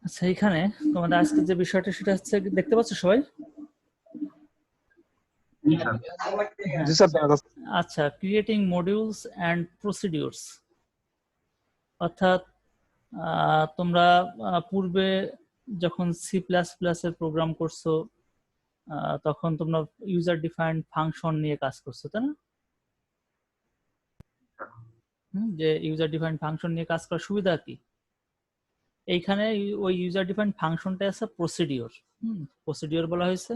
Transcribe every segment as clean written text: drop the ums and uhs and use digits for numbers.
আচ্ছা, এখানে তোমাদের আজকে যে বিষয়টা সেটা হচ্ছে, দেখতে পাচ্ছ সবাই? হ্যাঁ। জি স্যার, আচ্ছা, ক্রিয়েটিং মডিউলস অ্যান্ড প্রসিডিউরস, অর্থাৎ তোমরা পূর্বে যখন সি প্লাস প্লাস এর প্রোগ্রাম করছো তখন তোমরা ইউজার ডিফাইন্ড ফাংশন নিয়ে কাজ করছো, তাই না? যে ইউজার ডিফাইন্ড ফাংশন নিয়ে কাজ করার সুবিধা কি? এইখানে ওই ইউজার ডিফাইন্ড ফাংশনটা আছে প্রসিডিওর, প্রসিডিওর বলা হয়েছে।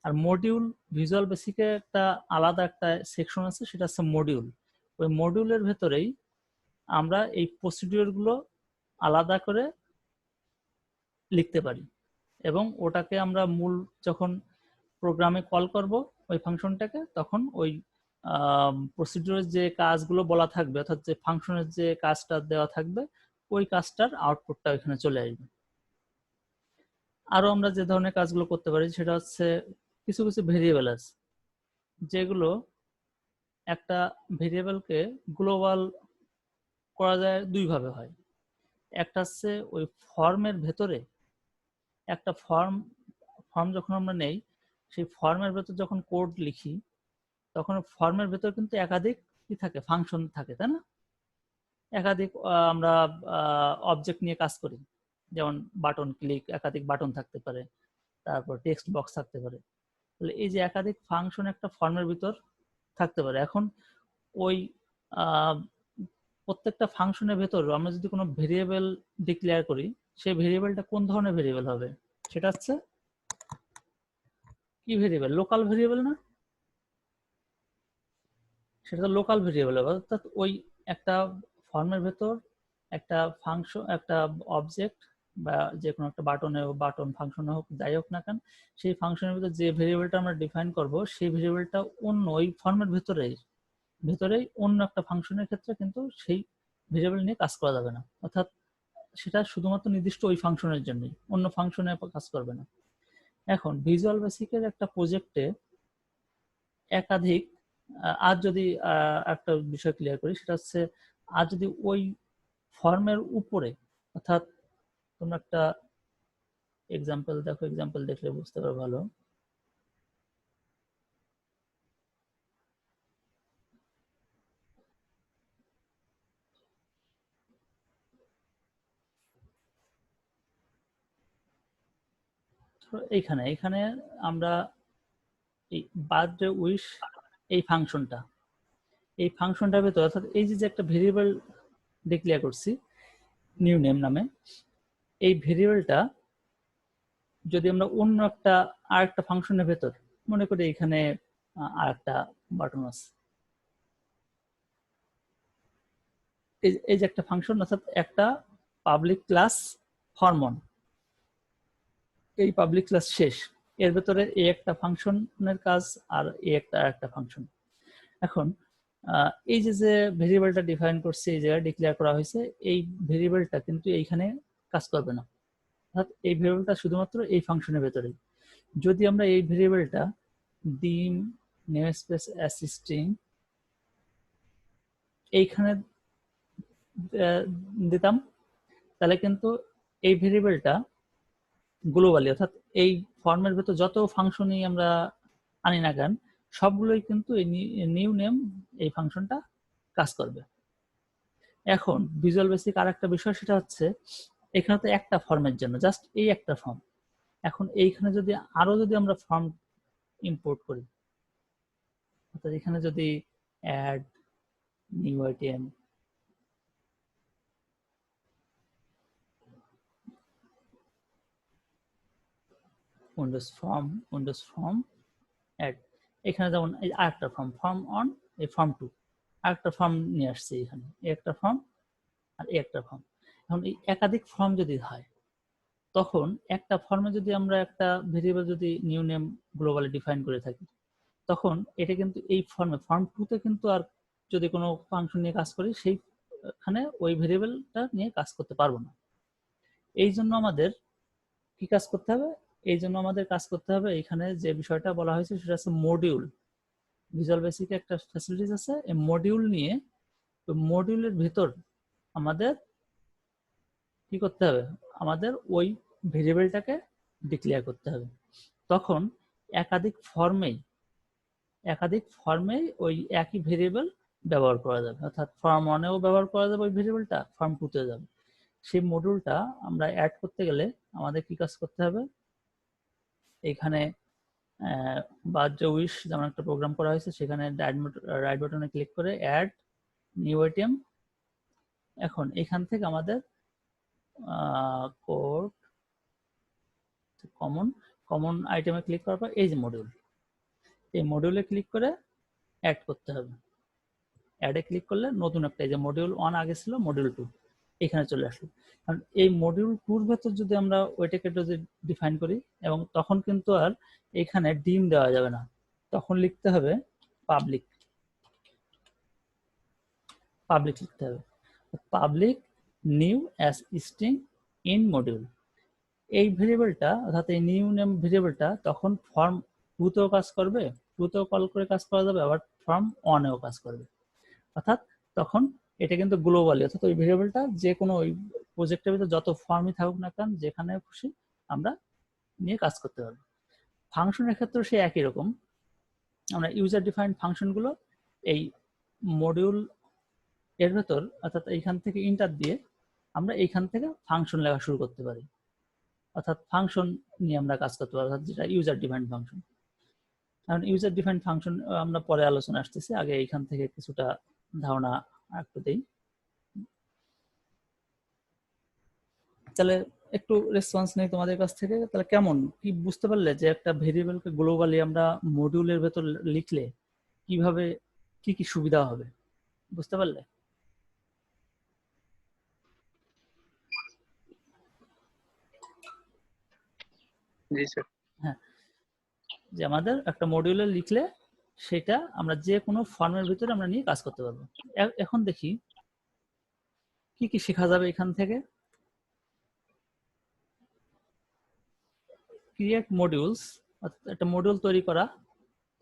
আর মডিউল, ভিজুয়াল বেসিকে একটা আলাদা একটা সেকশন আছে, সেটা হচ্ছে মডিউল। ওই মডিউলের ভেতরেই আমরা এই প্রসিডিওর গুলো আলাদা করে লিখতে পারি এবং ওটাকে আমরা মূল যখন প্রোগ্রামে কল করব ওই ফাংশনটাকে, তখন ওই প্রসিডিওরের যে কাজগুলো বলা থাকবে, অর্থাৎ যে ফাংশনের যে কাজটা দেওয়া থাকবে ওই কাজটার আউটপুটটা এখানে চলে আসবে। আরো আমরা যে ধরনের কাজগুলো করতে পারি সেটা হচ্ছে কিছু কিছু ভেরিয়েবল আছে যেগুলো একটা ভেরিয়েবলকে গ্লোবাল করা যায় দুই ভাবে হয়। একটা হচ্ছে ওই ফর্মের ভেতরে একটা ফর্ম যখন আমরা নেই, সেই ফর্মের ভেতর যখন কোড লিখি তখন ফর্মের ভেতর কিন্তু একাধিক কি থাকে, ফাংশন থাকে, তাই না? একাধিক আমরা অবজেক্ট নিয়ে কাজ করি, যেমন বাটন ক্লিক, একাধিক বাটন থাকতে পারে, তারপর টেক্সট বক্স থাকতে পারে। তাহলে এই যে একাধিক ফাংশন একটা ফর্মের ভিতর থাকতে পারে। এখন ওই প্রত্যেকটা ফাংশনের ভেতর আমরা যদি কোনো ভেরিয়েবল ডিক্লেয়ার করি, সেই ভেরিয়েবলটা কোন ধরনের ভেরিয়েবল হবে? সেটা হচ্ছে কি ভেরিয়েবল? লোকাল ভেরিয়েবল না? সেটা তো লোকাল ভেরিয়েবল হবে। অর্থাৎ ওই একটা ফর্মের ভেতর একটা ফাংশন, একটা অবজেক্ট বা যে কোনো একটা বাটনে বাটন ফাংশনে হোক, যাই হোক না কেন, সেই ফাংশনের ভিতর যে ভেরিয়েবলটা আমরা ডিফাইন করব সেই ভেরিয়েবলটা অন্য ওই ফর্মের ভেতরেই অন্য একটা ফাংশনের ক্ষেত্রে কিন্তু সেই ভেরিয়েবল নিয়ে কাজ করা যাবে না। অর্থাৎ সেটা শুধুমাত্র নির্দিষ্ট ওই ফাংশনের জন্যই, অন্য ফাংশনে কাজ করবে না। এখন ভিজুয়াল বেসিকের একটা প্রজেক্টে একাধিক আর যদি একটা বিষয় ক্লিয়ার করি, সেটা হচ্ছে আর যদি ওই ফর্মের উপরে, অর্থাৎ তোমরা একটা এক্সাম্পল দেখো, এক্সাম্পল দেখলে বুঝতে পারো ভালো। এইখানে এইখানে আমরা এই বার্থডে উইশ এই ফাংশনটার ভেতর, অর্থাৎ এই যে একটা ভেরিয়েবল ডিক্লেয়ার করছি নিউ নেম নামে, এই ভেরিয়েবলটা যদি আমরা অন্য একটা আরেকটা ফাংশনের ভেতর, মনে করি এখানে আরেকটা বাটন আছে, এই যে একটা ফাংশন, অর্থাৎ একটা পাবলিক ক্লাস ফর্মন, এই পাবলিক ক্লাস শেষ, এর ভেতরে এই একটা ফাংশনের কাজ আর এই একটা ফাংশন। এখন এই যে ভেরিয়েবলটা ডিফাইন করছে, এই জায়গায় ডিক্লেয়ার করা হয়েছে, এই ভেরিয়েবলটা কিন্তু এইখানে কাজ করবে না। অর্থাৎ এই ভেরিয়েবলটা শুধুমাত্র এই ফাংশনের ভেতরেই। যদি আমরা এই ভেরিয়েবলটা ডিম নেমস্পেস অ্যাসিস্টিং এইখানে দিতাম, তাহলে কিন্তু এই ভেরিয়েবলটা গ্লোবালি, অর্থাৎ এই ফর্মের ভেতর যত ফাংশনই আমরা আনি না কেন, সবগুলোই কিন্তু এই নিউ নেম এই ফাংশনটা কাজ করবে। এখন ভিজুয়াল বেসিক আর একটা বিষয়, সেটা হচ্ছে এখানে তো একটা ফর্মের জন্য জাস্ট এই একটা ফর্ম। এখন এইখানে যদি আরো যদি আমরা ফর্ম ইম্পোর্ট করি, অর্থাৎ এখানে যদি add new item, windows form add, এখানে যেমন এই আরেকটা ফর্ম অন, এই ফর্ম 2, আরেকটা ফর্ম নিয়ে আসছে এখানে, একটা ফর্ম আর একটা ফর্ম। এখন এই একাধিক ফর্ম যদি হয়, তখন একটা ফর্মে যদি আমরা একটা ভেরিয়েবল যদি নিউ নেম গ্লোবালি ডিফাইন করে থাকি, তখন এটা কিন্তু এই ফর্ম 2 তে কিন্তু আর যদি কোনো ফাংশন নিয়ে কাজ করি, সেইখানে ওই ভেরিয়েবলটা নিয়ে কাজ করতে পারবো না। এই জন্য আমাদের কি কাজ করতে হবে? এই জন্য আমাদের কাজ করতে হবে, এখানে যে বিষয়টা বলা হয়েছে সেটা হচ্ছে মডিউল। ভিজুয়াল বেসিকে একটা ফ্যাসিলিটিস আছে, এই মডিউল নিয়ে, মডিউলের ভিতর আমাদের কি করতে হবে? আমাদের ওই ভেরিয়েবলটাকে ডিক্লেয়ার করতে হবে। তখন একাধিক ফর্মেই ওই একই ভেরিয়েবল ব্যবহার করা যাবে, অর্থাৎ ফর্ম 1-এও ব্যবহার করা যাবে ওই ভেরিয়েবলটা, ফর্ম 2-তে যাবে। সেই মডিউলটা আমরা অ্যাড করতে গেলে আমাদের কি কাজ করতে হবে, এখানে বা যে উইশ যেমন একটা প্রোগ্রাম করা হয়েছে সেখানে রাইট বাটনে ক্লিক করে অ্যাড নিউ আইটেম। এখন এখান থেকে আমাদের কোড কমন আইটেমে ক্লিক করার পর এই যে মডিউল, এই মডিউলে ক্লিক করে অ্যাড করতে হবে। অ্যাডে ক্লিক করলে নতুন একটা, এই যে মডিউল 1 আগে ছিল, মডিউল 2 এখানে চলে আসলো। কারণ এই মডিউল 2-র ভেতর যদি আমরা ওইটাকে যদি ডিফাইন করি, এবং তখন কিন্তু আর এখানে ডিম দেওয়া যাবে না, তখন লিখতে হবে পাবলিক লিখতে হবে, public new as string in module. এই ভেরিয়েবলটা অর্থাৎ এই নিউ নেম ভেরিয়েবলটা তখন ফর্ম 2-তেও কাজ করবে, 2-তেও কল করে কাজ করা যাবে, আবার ফর্ম 1-এও কাজ করবে। অর্থাৎ তখন এটা কিন্তু গ্লোবালি, অর্থাৎ ওই ভেরিয়েবলটা যে কোনো ওই প্রজেক্টের ভিতরে যত ফর্মই থাকুক না কেন, যেখানে খুশি আমরা নিয়ে কাজ করতে পারবো। ফাংশনের ক্ষেত্রে সে একই রকম, আমরা ইউজার ডিফাইন্ড ফাংশনগুলো এই মডিউল এর ভেতর, অর্থাৎ এইখান থেকে ইন্টার দিয়ে আমরা এইখান থেকে ফাংশন লেখা শুরু করতে পারি, অর্থাৎ ফাংশন নিয়ে আমরা কাজ করতে পারি, অর্থাৎ যেটা ইউজার ডিফাইন্ড ফাংশন। কারণ ইউজার ডিফাইন্ড ফাংশন আমরা পরে আলোচনা আসতেছি, আগে এইখান থেকে কিছুটা ধারণা একটু দেই। তাহলে একটু রেসপন্স নেই তোমাদের কাছ থেকে, তাহলে কেমন কি বুঝতে পারলে যে একটা ভেরিয়েবলকে গ্লোবালি আমরা মডিউলের ভেতর লিখলে কিভাবে কি কি সুবিধা হবে, বুঝতে পারলে? জি স্যার। হ্যাঁ, যে আমাদের একটা মডিউলে লিখলে সেটা আমরা যে কোনো ফর্মের ভিতরে আমরা নিয়ে কাজ করতে পারবো। এখন দেখি কি কি শেখা যাবে এখান থেকে। ক্রিয়েট মডিউলস, একটা মডিউল তৈরি করা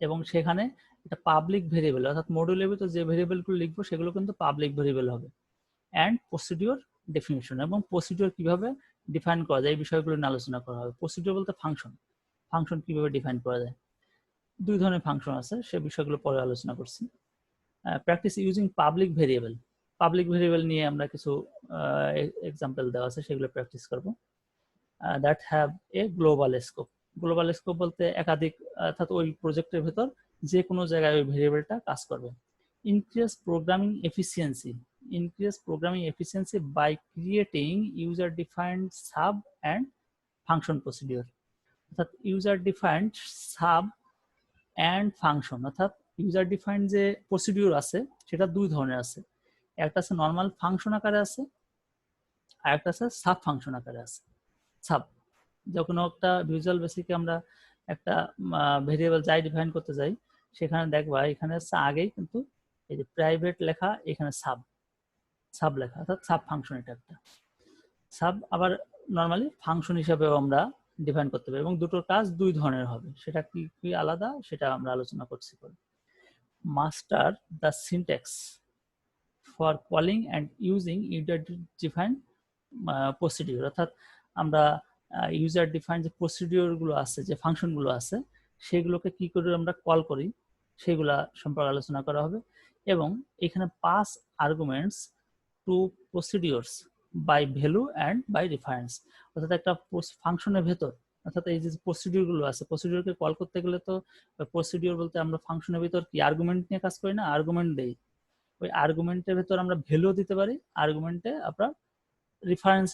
এবং সেখানে একটা পাবলিক ভেরিয়েবল, অর্থাৎ মডিউলের ভিতর যে ভেরিয়েবলগুলো লিখবো সেগুলো কিন্তু পাবলিক ভেরিয়েবল হবে। অ্যান্ড প্রসিডিওর ডেফিনিশন, এবং প্রসিডিওর কিভাবে ডিফাইন করা যায় এই বিষয়গুলো নিয়ে আলোচনা করা হবে। প্রসিডিওর বলতে ফাংশন কিভাবে ডিফাইন করা যায়, দুই ধরনের ফাংশন আছে, সে বিষয়গুলো পরে আলোচনা করছি। প্র্যাকটিস ইউজিং পাবলিক ভেরিয়েবল নিয়ে আমরা কিছু এক্সাম্পল দেওয়া আছে, সেগুলো প্র্যাকটিস করবো। That have a global scope বলতে একাধিক, অর্থাৎ ওই প্রজেক্টের ভেতর যে কোনো জায়গায় ওই ভেরিয়েবলটা কাজ করবে। Increase programming efficiency by creating user defined sub and function procedure, অর্থাৎ user defined sub and function, অর্থাৎ ইউজার ডিফাইন্ড যে প্রসিডিওর আছে সেটা দুই ধরনের আছে, একটা আছে নর্মাল ফাংশন আকারে আছে, আর একটা আছে সাব ফাংশন আকারে আছে। সাব, যখন একটা ভিজুয়াল বেসিকে আমরা একটা ভেরিয়েবল যাই ডিফাইন করতে যাই, সেখানে দেখবা এখানে আগেই কিন্তু এই যে প্রাইভেট লেখা, এখানে সাব লেখা, অর্থাৎ সাব ফাংশন, এটা একটা সাব। আবার নর্মালি ফাংশন হিসাবেও আমরা ডিফাইন করতে পারি, এবং দুটোর কাজ দুই ধরনের হবে, সেটা কি কি আলাদা সেটা আমরা আলোচনা করছি। Master the syntax for calling and using user define procedure, অর্থাৎ আমরা ইউজার ডিফাইন যে প্রসিডিওরগুলো আছে, যে ফাংশনগুলো আছে, সেগুলোকে কি করে আমরা কল করি সেগুলা সম্পর্কে আলোচনা করা হবে। এবং এখানে pass arguments to procedures by value and by reference, অর্থাৎ একটা ফাংশনের ভেতর, অর্থাৎ এই যে প্রসিডিওরগুলো আছে, প্রসিডিওরকে কল করতে গেলে তো প্রসিডিওর বলতে আমরা ফাংশনের ভিতর কি আর্গুমেন্ট নিয়ে কাজ করি না, আর্গুমেন্ট দেই, ওই আর্গুমেন্টের ভেতর আমরা ভ্যালু দিতে পারি, আর্গুমেন্টে আপনার রেফারেন্স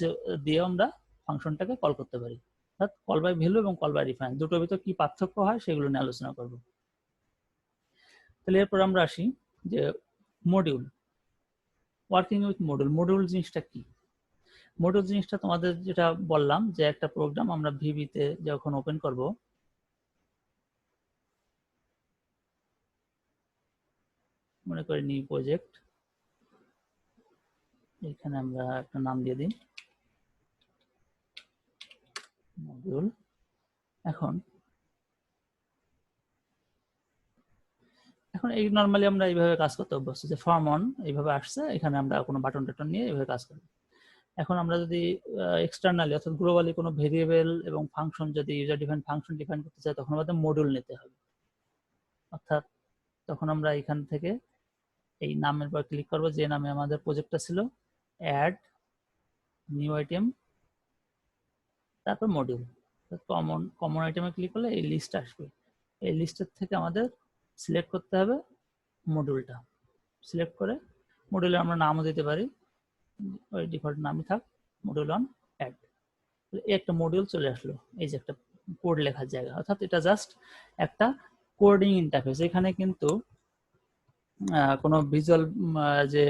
দিয়ে আমরা ফাংশনটাকে কল করতে পারি, অর্থাৎ কল বাই ভ্যালু এবং কল বাই রেফারেন্স দুটোর ভিতর কি পার্থক্য হয় সেগুলো নিয়ে আলোচনা করব। তাহলে এরপর আমরা আসি যে মডিউল, ওয়ার্কিং উইথ মডিউল জিনিসটা কি। মডিউল জিনিসটা তোমাদের যেটা বললাম, যে একটা প্রোগ্রাম আমরা ভিবিতে যখন ওপেন করব, মনে করি নিউ প্রজেক্ট, এখানে আমরা একটা নাম দিয়ে দিই মডিউল। এখন এই নর্মালি আমরা এইভাবে কাজ করতে অভ্যস্ত, যে ফর্ম 1 এইভাবে আসছে, এখানে আমরা কোনো বাটন টাটন নিয়ে এইভাবে কাজ করি। এখন আমরা যদি এক্সটার্নালি অর্থাৎ গ্লোবালি কোনো ভেরিয়েবল এবং ফাংশন যদি ইউজার ডিফাইন ফাংশন ডিফাইন করতে চাই, তখন আমাদের মডিউল নিতে হবে। অর্থাৎ তখন আমরা এখান থেকে এই নামের পর ক্লিক করব, যে নামে আমাদের প্রজেক্টটা ছিল, অ্যাড নিউ আইটেম, তারপর মডিউল। কমন আইটেমে ক্লিক করলে এই লিস্ট আসবে। এই লিস্টের থেকে আমাদের সিলেক্ট করতে হবে মডিউলটা। সিলেক্ট করে মডিউলে আমরা নামও দিতে পারি, ওই ডিফল্ট নামই থাক, মডিউল অন অ্যাড। একটা মডিউল চলে আসলো, এই যে একটা কোড লেখার জায়গা। অর্থাৎ এটা জাস্ট একটা কোডিং ইন্টারফেস। এখানে কিন্তু কোনো ভিজুয়াল যে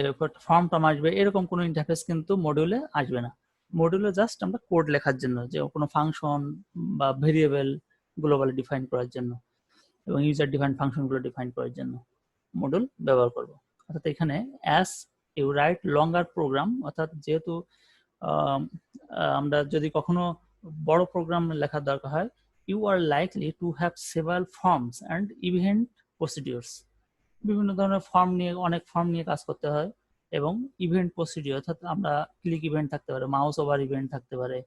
ফর্ম টর্ম আসবে এরকম কোনো ইন্টারফেস কিন্তু মডিউলে আসবে না। মডিউলে জাস্ট আমরা কোড লেখার জন্য, যে কোনো ফাংশন বা ভেরিয়েবল গ্লোবালি ডিফাইন করার জন্য এবং ইউজার ডিফাইন ফাংশনগুলো ডিফাইন করার জন্য মডিউল ব্যবহার করব। অর্থাৎ এখানে as you write longer program, অর্থাৎ যেহেতু আমরা যদি কখনো বড় প্রোগ্রাম লেখার দরকার হয়, you are likely to have several forms and event procedures. বিভিন্ন ধরনের ফর্ম নিয়ে, অনেক ফর্ম নিয়ে কাজ করতে হয়, এবং ইভেন্ট প্রসিডিওর, অর্থাৎ আমরা ক্লিক ইভেন্ট থাকতে পারে, মাউস ওভার ইভেন্ট থাকতে পারে,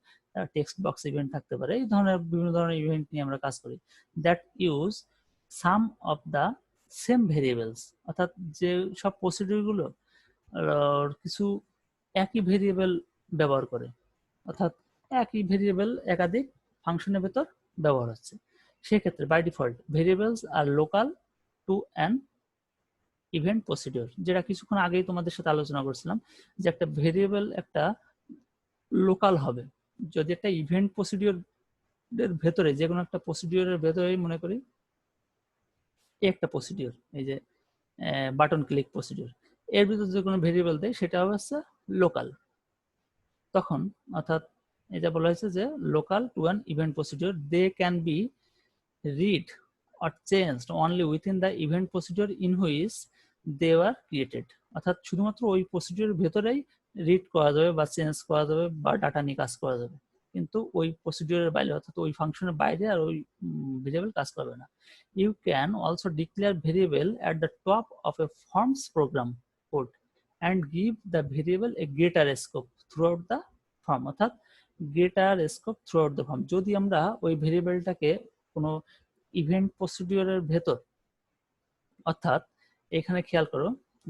টেক্সট বক্স ইভেন্ট থাকতে পারে, এই ধরনের বিভিন্ন ধরনের ইভেন্ট নিয়ে আমরা কাজ করি। That use some of the same variables, অর্থাৎ যে সব প্রসিডিওরগুলো কিছু একই ভেরিয়েবল ব্যবহার করে, অর্থাৎ একই ভেরিয়েবল একাধিক ফাংশনের ভেতর ব্যবহার হচ্ছে। সেক্ষেত্রে by default variables are local to an event procedure, যেটা কিছুক্ষণ আগেই তোমাদের সাথে আলোচনা করছিলাম, যে একটা ভেরিয়েবল একটা লোকাল হবে যদি একটা ইভেন্ট প্রসিডিওর এর ভেতরে, যে কোনো একটা প্রসিডিওরের ভেতরেই মনে করি একটা প্রসিডিওর, এই যে বাটন ক্লিক প্রসিডিওর, এর ভিতরে যে কোনো ভেরিয়েবল দেয় সেটা হচ্ছে লোকাল। তখন অর্থাৎ এটা বলা হয়েছে যে local to an event procedure, they can be read or changed only within the event procedure in which they were created, অর্থাৎ শুধুমাত্র ওই প্রসিডিওরের ভেতরেই রিড করা যাবে বা চেঞ্জ করা যাবে বা ডাটা নিয়ে কাজ করা যাবে, কিন্তু ওই প্রসিডিওরের বাইরে অর্থাৎ ওই ফাংশনের বাইরে আর ওই ভেরিয়েবল কাজ করবে না। You can also declare variable at the top of a forms program code and give the variable a greater scope throughout the form, অর্থাৎ greater scope throughout the form. যদি আমরা ওই ভেরিয়েবলটাকে কোনো event প্রসিডিওরের ভেতর, অর্থাৎ এখানে খেয়াল করো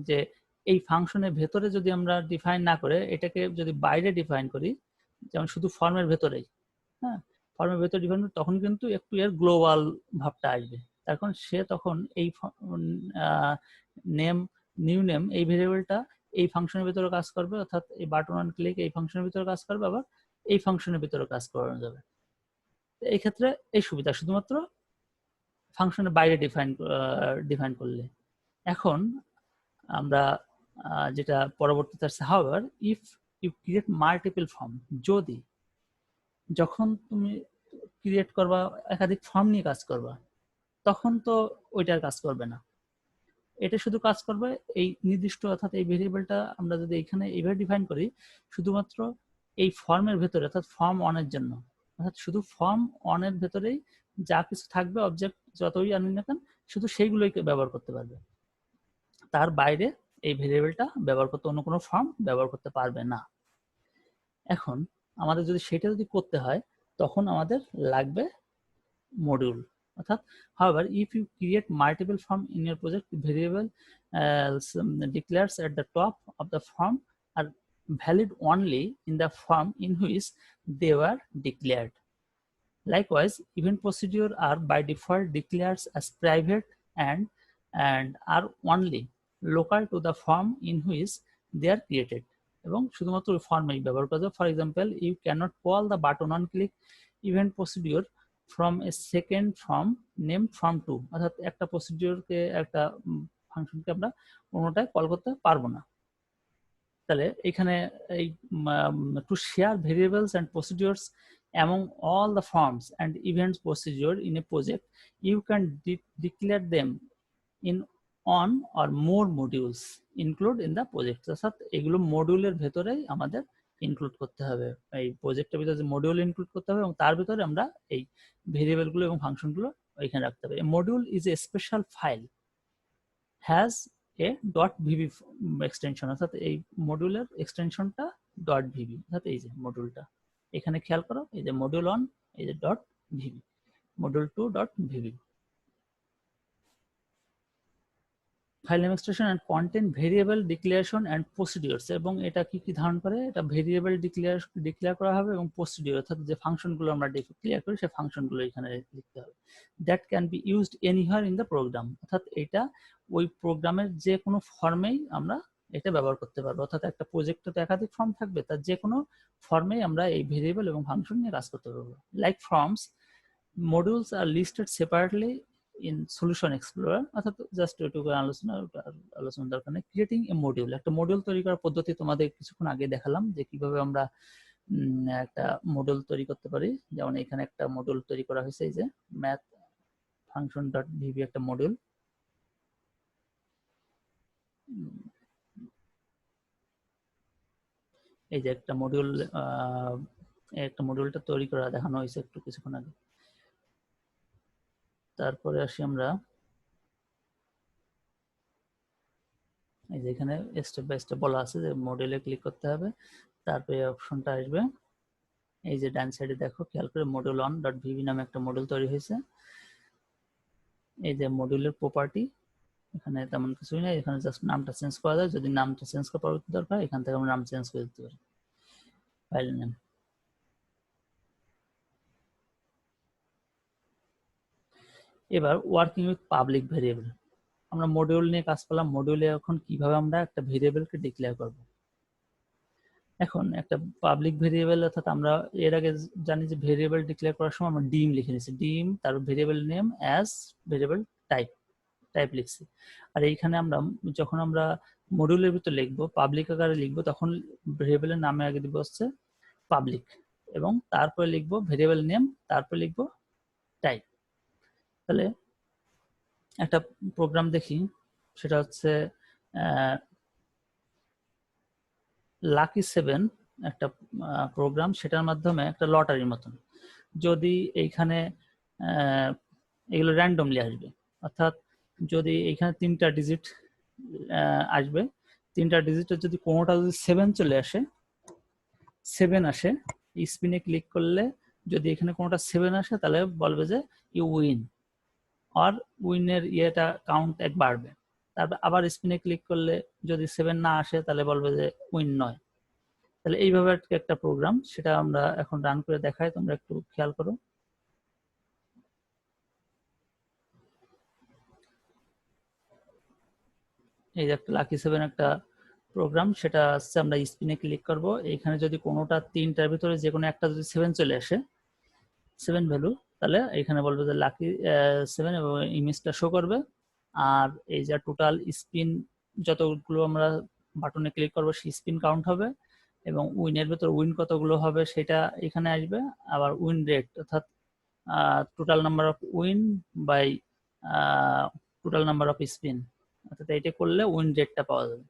যে এই ফাংশনের ভেতরে যদি আমরা ডিফাইন না করে এটাকে যদি বাইরে ডিফাইন করি, যেমন শুধু ফর্মের ভেতরেই, হ্যাঁ ফর্মের ভেতরে ডিফাইন করি, তখন কিন্তু একটু এর গ্লোবাল ভাবটা আসবে। তখন সে তখন এই নেম নিউ নেম এই ভেরিয়েবলটা এই ফাংশনের ভিতরে কাজ করবে, অর্থাৎ এই বাটন অন ক্লিক এই ফাংশনের ভিতরে কাজ করবে, আবার এই ফাংশনের ভিতরে কাজ করানো যাবে। এই ক্ষেত্রে এই সুবিধা শুধুমাত্র ফাংশনের বাইরে ডিফাইন করলে। এখন আমরা যেটা পরবর্তীতে আসছে, however if you create multiple form, যদি যখন তুমি ক্রিয়েট করবা একাধিক ফর্ম নিয়ে কাজ করবা, তখন তো ওইটার কাজ করবে না, এটা শুধু কাজ করবে এই নির্দিষ্ট, অর্থাৎ এই ভেরিয়েবলটা আমরা যদি এখানে এইভাবে ডিফাইন করি শুধুমাত্র এই ফর্মের ভেতরে, অর্থাৎ ফর্ম অনের জন্য, অর্থাৎ শুধু ফর্ম অনের ভেতরেই যা কিছু থাকবে অবজেক্ট যতই আনি না কেন শুধু সেইগুলোই ব্যবহার করতে পারবে, তার বাইরে এই ভেরিয়েবলটা ব্যবহার করতে অন্য কোনো ফর্ম ব্যবহার করতে পারবে না। এখন আমাদের যদি সেটা যদি করতে হয় তখন আমাদের লাগবে মডিউল, অর্থাৎ however if you create multiple form in your project, variable declares at the top of the form are valid only in the form in which they were declared. Likewise, event procedure are by default declared as private and are only local to the form in which they are created, এবং শুধুমাত্র ওই ফর্মেই ব্যবহার করা যায়। For example, you cannot call the button on click event procedure from a second form name form two, অর্থাৎ একটা প্রসিডিওরকে একটা ফাংশনকে আমরা কোনোটায় কল করতে পারবো না। তাহলে এখানে এই to share variables and procedures among all the forms and events procedure in a project, you can declare them in on or more modules include in the project, অর্থাৎ এগুলো মডিউলের ভেতরেই আমাদের ইনক্লুড করতে হবে, এই প্রজেক্টের ভিতরে মডিউল ইনক্লুড করতে হবে এবং তার ভিতরে আমরা এই ভেরিয়েবলগুলো এবং ফাংশনগুলো ওইখানে রাখতে হবে। Module is a special file has a .vb extension, অর্থাৎ এই মডিউলের এক্সটেনশনটা ডট ভিবি, অর্থাৎ এই যে মডিউলটা এখানে খেয়াল করো, এই যে মডিউল 1 এই যে dot VB, module 2 dot VB. File name extension and content variable declaration and procedures, এবং এটা কি কি ধারণ করে, এটা ভেরিয়েবল ডিক্লেয়ার করা হবে এবং প্রসিডিওর অর্থাৎ যে ফাংশনগুলো আমরা ডিক্লেয়ার করি সেই ফাংশনগুলো এখানে লিখতে হবে। That can be used anywhere in the program, অর্থাৎ এটা ওই প্রোগ্রামের যে কোনো ফর্মেই আমরা এটা ব্যবহার করতে পারবো, অর্থাৎ একটা প্রজেক্টে তো একাধিক ফর্ম থাকবে, তার যে কোনো ফর্মেই আমরা এই ভেরিয়েবল এবং ফাংশন নিয়ে কাজ করতে পারবো। Like forms, modules are listed separately in solution explorer, অর্থাৎ জাস্ট এটুকু আলোচনা দরকার নেই। ক্রিয়েটিং এ মডিউল, একটা মডিউল তৈরি করার পদ্ধতি তোমাদের কিছুক্ষণ আগে দেখালাম যে কিভাবে আমরা একটা মডিউল তৈরি করতে পারি। যেমন এখানে একটা মডিউল তৈরি করা হয়েছে, এই যে ম্যাথ ফাংশন ডট ভিবি একটা মডিউল। এই যে একটা মডিউলটা তৈরি করা দেখানো হয়েছে একটু কিছুক্ষণ আগে। তারপরে আসি আমরা, এই যে এখানে স্টেপ বাই স্টেপ বলা আছে যে মডিউলে ক্লিক করতে হবে, তারপরে অপশনটা আসবে, এই যে ডান সাইডে দেখো খেয়াল করে মডিউল 1.vb নামে একটা মডিউল তৈরি হয়েছে। এই যে মডিউলের প্রপার্টি, এখানে তেমন কিছুই নেই, এখানে জাস্ট নামটা চেঞ্জ করা যায়, যদি নামটা চেঞ্জ করার পরবর্তী দরকার এখান থেকে আমরা নাম চেঞ্জ করে দিতে পারি, ফাইল নেম। এবার ওয়ার্কিং উইথ পাবলিক ভেরিয়েবল, আমরা মডিউল নিয়ে কাজ করলাম, মডিউলে এখন কিভাবে আমরা একটা ভেরিয়েবলকে ডিক্লেয়ার করব। এখন একটা পাবলিক ভেরিয়েবল, অর্থাৎ আমরা এর আগে জানি যে ভেরিয়েবল ডিক্লেয়ার করার সময় আমরা ডিম লিখে নিয়েছি, ডিম তার variable name as variable type লিখছি। আর এইখানে আমরা যখন আমরা মডিউলের ভিতর লিখবো, পাবলিক আকারে লিখবো, তখন ভেরিয়েবলের নামে আগে দিব হচ্ছে পাবলিক, এবং তারপরে লিখবো ভেরিয়েবল নেম, তারপরে লিখবো টাইপ। তাহলে একটা প্রোগ্রাম দেখি, সেটা হচ্ছে লাকি 7 একটা প্রোগ্রাম, সেটার মাধ্যমে একটা লটারির মতন, যদি এইখানে এগুলো র্যান্ডমলি আসবে, অর্থাৎ যদি এইখানে 3টা ডিজিট আসবে, 3টা ডিজিটের যদি কোনোটা যদি 7 চলে আসে, 7 আসে, স্পিনে ক্লিক করলে যদি এখানে কোনোটা 7 আসে তাহলে বলবে যে ইউ উইন, আর উইনের ইয়েটা কাউন্ট 1 বাড়বে। তারপর আবার স্পিনে ক্লিক করলে যদি 7 না আসে তাহলে বলবে যে উইন নয়। তাহলে এইভাবে একটা প্রোগ্রাম, সেটা আমরা এখন রান করে দেখাই, তোমরা একটু খেয়াল করো। এই যে একটা লাকি 7 একটা প্রোগ্রাম, সেটা হচ্ছে আমরা স্পিনে ক্লিক করব, এখানে যদি কোনোটা 3টার ভিতরে যে কোনো একটা যদি 7 চলে আসে, 7 ভ্যালু, তাহলে এখানে বলবে যে লাকি 7 এবং ইমেজটা শো করবে। আর এই যে টোটাল স্পিন যতগুলো আমরা বাটনে ক্লিক করবো সেই স্পিন কাউন্ট হবে, এবং উইনের ভেতর উইন কতগুলো হবে সেটা এখানে আসবে। আবার উইন রেট, অর্থাৎ total number of win by total number of spin, অর্থাৎ এইটা করলে উইন রেটটা পাওয়া যাবে।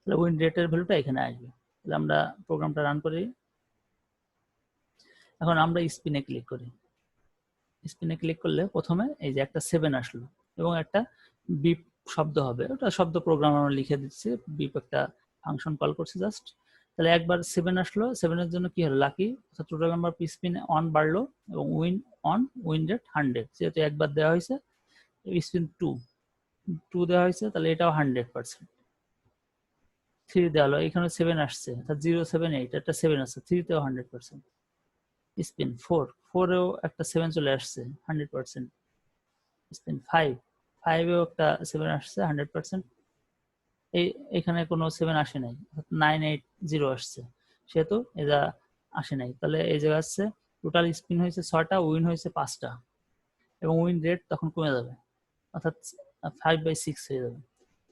তাহলে উইন রেটের ভ্যালুটা এখানে আসবে। তাহলে আমরা প্রোগ্রামটা রান করি। এখন আমরা স্পিনে ক্লিক করি, স্পিনে ক্লিক করলে প্রথমে এই যে একটা 7 আসলো এবং একটা বিপ শব্দ হবে, ওটা শব্দ প্রোগ্রাম আমরা লিখে দিচ্ছি, বিপ একটা ফাংশন কল করছি জাস্ট। তাহলে একবার 7 আসলো, 7-এর জন্য কি হলো, লাকি, অর্থাৎ টোটাল নাম্বার অফ স্পিন 1 বাড়লো, এবং উইন রেট 100, যেহেতু একবার দেওয়া হয়েছে। স্পিন 2 দেওয়া হয়েছে, তাহলে এটাও 100%। 3 দেওয়া হলো, এখানে 7 আসছে, অর্থাৎ 078, একটা 7 আসছে, 3-তেও 100%। স্পিন 4-এও একটা 7 চলে আসছে, 100%। স্পিন 5-এও একটা 7 আসছে, 100%। এখানে কোনো 7 আসে নাই, 980 আসছে, সেহেতু এটা আসে নাই। তাহলে এই জায়গা আসছে টোটাল স্পিন হয়েছে 6টা, উইন হয়েছে 5টা, এবং উইন রেট তখন কমে যাবে, অর্থাৎ 5/6 হয়ে যাবে,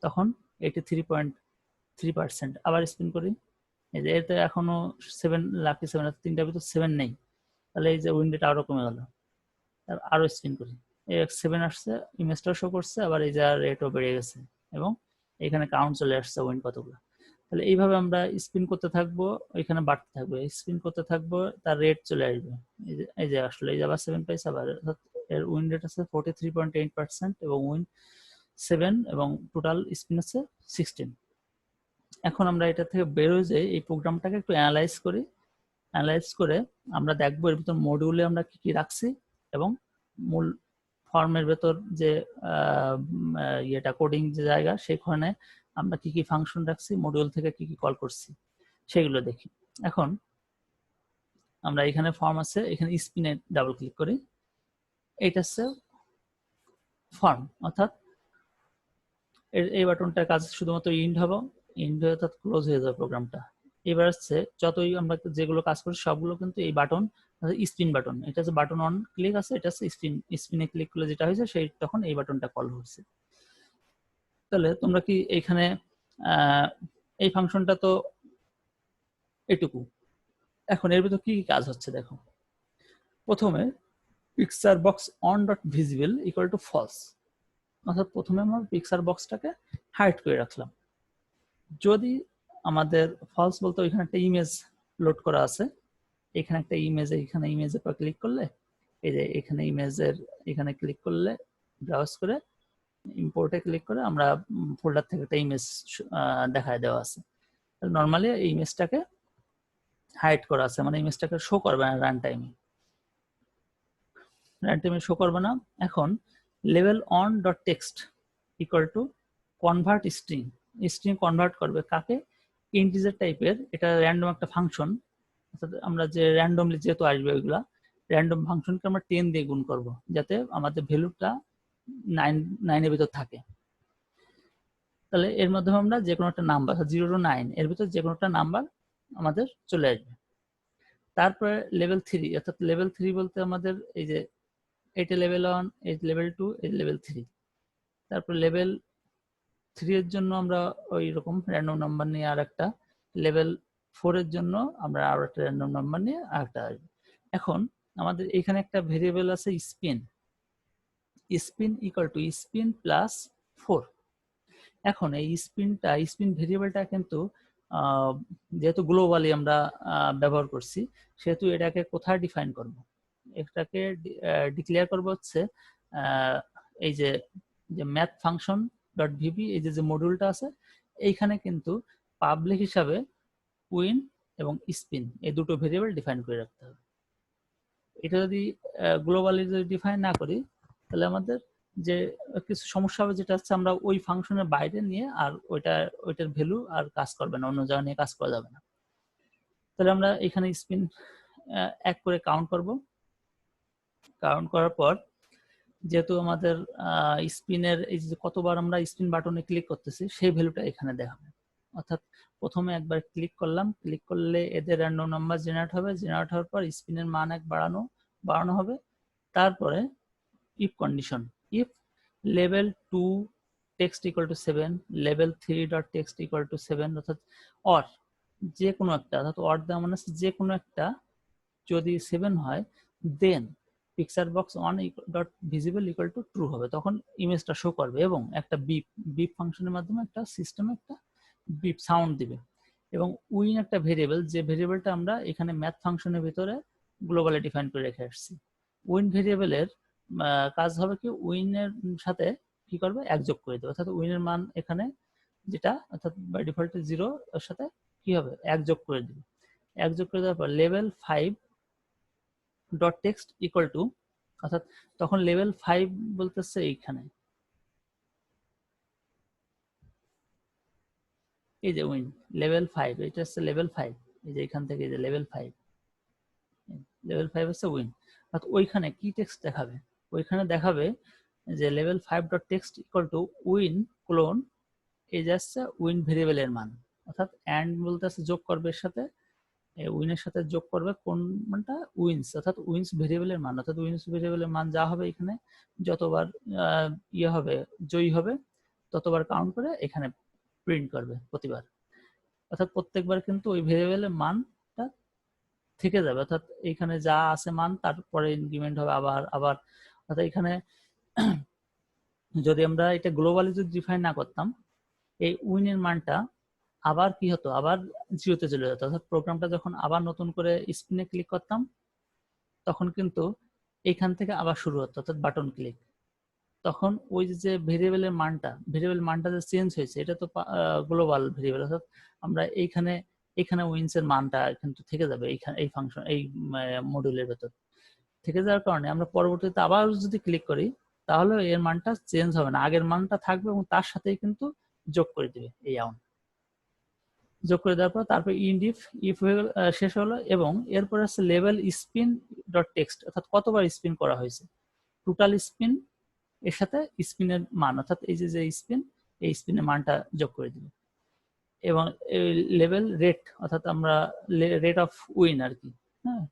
তখন 83.3%। আবার স্পিন করি, এই যে এতে এখনো 7, লাকি 7, 3টার ভিতর 7 নেই, তাহলে এই যে উইন রেট আরো কমে গেল। আরো স্পিন করি, এই 7 আসছে, ইমেজটাও শো করছে, আবার এই যে রেটও বেড়ে গেছে, এবং এখানে কাউন্ট চলে আসছে উইন কতগুলো। তাহলে এইভাবে আমরা স্পিন করতে থাকবো, এখানে বাড়তে থাকবে, স্পিন করতে থাকবো, তার রেট চলে আসবে। এই যে আসলে এই যে আবার 7 পাইছে, আবার এর উইন রেট আছে 43.8%, এবং উইন 7, এবং টোটাল স্পিন আছে 16। এখন আমরা এটা থেকে বের হয়ে যাই, এই প্রোগ্রামটাকে একটু অ্যানালাইজ করি। অ্যানালাইজ করে আমরা দেখবো এর ভিতর মডিউলে আমরা কি কি রাখছি এবং মূল ফর্মের ভেতর যে ইয়েটা কোডিং যে জায়গা সেখানে আমরা কি কি ফাংশন রাখছি, মডিউল থেকে কি কি কল করছি সেগুলো দেখি। এখন আমরা এখানে ফর্ম আছে, এখানে স্পিনে ডাবল ক্লিক করি। এটা হচ্ছে ফর্ম, অর্থাৎ এই বাটনটার কাজ শুধুমাত্র ইন্ড হবে, ইন্ড হয়ে অর্থাৎ ক্লোজ হয়ে যাবে প্রোগ্রামটা। এবার হচ্ছে যতই আমরা যেগুলো কাজ করি সবগুলো কিন্তু এই বাটন, স্পিন বাটন, এটা হচ্ছে বাটন অন ক্লিক আছে, এটা হচ্ছে স্পিনে ক্লিক করলে যেটা হয়েছে সেই তখন এই বাটনটা কল হচ্ছে। তাহলে তোমরা কি এখানে এই ফাংশনটা তো এটুকু, এখন এর ভিতর কি কাজ হচ্ছে দেখো। প্রথমে picture box on dot visible equal to false, অর্থাৎ প্রথমে আমরা পিকচার বক্সটাকে হাইড করে রাখলাম। যদি আমাদের ফলস বলতে ওইখানে একটা ইমেজ লোড করা আছে, এখানে একটা ইমেজ, এখানে ইমেজের পর ক্লিক করলে এই যে এখানে ইমেজের এখানে ক্লিক করলে ব্রাউজ করে ইম্পোর্টে ক্লিক করে আমরা ফোল্ডার থেকে একটা ইমেজ দেখায় দেওয়া আছে। নর্মালি এই ইমেজটাকে হাইড করা আছে, মানে ইমেজটাকে শো করবে না রান টাইমে, রান টাইমে শো করবে না। এখন level on dot text equal to convert string, string convert করবে কাকে, ইন্টিজার টাইপের, এটা র্যান্ডম একটা ফাংশন, অর্থাৎ আমরা যে র্যান্ডমলি যেহেতু আসবে ওইগুলা র্যান্ডম ফাংশনকে আমরা 10 দিয়ে গুণ করব যাতে আমাদের ভ্যালুটা 9 এর ভিতর থাকে। তাহলে এর মাধ্যমে আমরা যে কোনো একটা নাম্বার 0 to 9 এর ভিতর যে কোনো একটা নাম্বার আমাদের চলে আসবে। তারপরে লেভেল 3, অর্থাৎ লেভেল 3 বলতে আমাদের এই যে এটা লেভেল 1, এই লেভেল 2, এই লেভেল 3। তারপর লেভেল 3 এর জন্য আমরা ওই রকম র্যান্ডম নাম্বার নিয়ে আরেকটা, লেভেল 4 এর জন্য আমরা আরো একটা র্যান্ডম নাম্বার নিয়ে আরেকটা আসবে। এখন আমাদের এখানে একটা ভেরিয়েবল আছে spin, spin equal to spin plus 4। এখন এই স্পিন ভেরিয়েবলটা কিন্তু যেহেতু গ্লোবালি আমরা ব্যবহার করছি সেহেতু এটাকে কোথায় ডিফাইন করব, এটাকে ডিক্লেয়ার করব হচ্ছে এই যে ম্যাথ ফাংশন ডট ভিবি, এই যে মডিউলটা আছে এইখানে কিন্তু পাবলিক হিসাবে উইন এবং স্পিন এই দুটো ভেরিয়েবল ডিফাইন করে রাখতে হবে। এটা যদি গ্লোবালি যদি ডিফাইন না করি তাহলে আমাদের যে কিছু সমস্যা হবে, যেটা হচ্ছে আমরা ওই ফাংশনের বাইরে নিয়ে আর ওইটার ভ্যালু আর কাজ করবে না, অন্য জায়গা নিয়ে কাজ করা যাবে না। তাহলে আমরা এখানে স্পিন এক করে কাউন্ট করব, কাউন্ট করার পর যেহেতু আমাদের স্পিনের এই যে কতবার আমরা স্পিন বাটনে ক্লিক করতেছি সেই ভ্যালুটা এখানে দেখাবে। অর্থাৎ প্রথমে একবার ক্লিক করলাম, ক্লিক করলে এদের র্যান্ডম নাম্বার জেনারেট হবে, জেনারেট হওয়ার পর স্পিনের মান এক বাড়ানো হবে। তারপরে if condition, if level 2 text equal two 7, level 3 dot text equal two 7, অর্থাৎ অর যে কোনো একটা, অর্থাৎ অর দেওয়া মানে যে কোনো একটা যদি 7 হয় then picture box on dot visible equal to true হবে, তখন ইমেজটা শো করবে এবং একটা বিপ ফাংশনের মাধ্যমে একটা সিস্টেমে একটা বিপ সাউন্ড দিবে। এবং উইন একটা ভেরিয়েবল, যে ভেরিয়েবলটা আমরা এখানে ম্যাথ ফাংশনের ভিতরে গ্লোবালি ডিফাইন করে রেখে আসছি। উইন ভেরিয়েবলের কাজ হবে কি, উইনের সাথে কি করবে, এক যোগ করে দেবে, অর্থাৎ উইনের মান এখানে যেটা অর্থাৎ বাই ডিফল্ট 0 এর সাথে কি হবে, এক যোগ করে দিবে। এক যোগ করে দেওয়ার পর level 5 dot text equal two, অর্থাৎ তখন লেভেল 5 বলতেছে এইখানে এই যে উইন লেভেল 5, এটা হচ্ছে লেভেল 5, এই যে এখান থেকে এই যে লেভেল 5 হচ্ছে উইন। অর্থাৎ ওইখানে কি টেক্সট দেখাবে, ওইখানে দেখাবে যে level 5 dot text equal to win clone, এই যে আসছে উইন ভেরিয়েবলের মান, অর্থাৎ অ্যান্ড বলতে আছে যোগ করবে এর সাথে, উইনের সাথে যোগ করবে কোন মানটা, উইন্স, অর্থাৎ উইন্স ভেরিয়েবলের মান, অর্থাৎ উইন্স ভেরিয়েবলের মান যা হবে এখানে যতবার ইয়ে হবে জয়ী হবে ততবার কাউন্ট করে এখানে প্রিন্ট করবে প্রতিবার, অর্থাৎ প্রত্যেকবার কিন্তু ওই ভেরিয়েবলের মানটা থেকে যাবে, অর্থাৎ এখানে যা আছে মান তারপরে ইনক্রিমেন্ট হবে আবার আবার। অর্থাৎ এখানে যদি আমরা এটা গ্লোবালি যদি ডিফাইন না করতাম এই উইনের মানটা আবার কি হতো, আবার 0-তে চলে যেত, অর্থাৎ প্রোগ্রামটা যখন আবার নতুন করে স্পিনে ক্লিক করতাম তখন কিন্তু এইখান থেকে আবার শুরু হতো, অর্থাৎ বাটন ক্লিক, তখন ওই যে ভেরিয়েবলের মানটা যে চেঞ্জ হয়েছে এটা তো গ্লোবাল ভেরিয়েবল, অর্থাৎ আমরা এইখানে এখানে উইন্স এর মানটা কিন্তু থেকে যাবে এইখানে এই ফাংশন এই মডিউলের ভেতর থেকে যাওয়ার কারণে আমরা পরবর্তীতে আবার যদি ক্লিক করি তাহলে এর মানটা চেঞ্জ হবে না, আগের মানটা থাকবে এবং তার সাথেই কিন্তু যোগ করে দিবে এই অ্যামাউন্ট। যোগ করে দেওয়ার পর তারপর ইন্ড ইফ শেষ হলো এবং এরপর আছে লেভেল স্পিন ডট টেক্সট, অর্থাৎ কতবার স্পিন করা হয়েছে, টোটাল স্পিন এর সাথে স্পিনের মান, অর্থাৎ এই যে স্পিন এই স্পিনের মানটা যোগ করে দিবে। এবং লেভেল রেট, অর্থাৎ আমরা রেট অফ উইন আর কি, হ্যাঁ,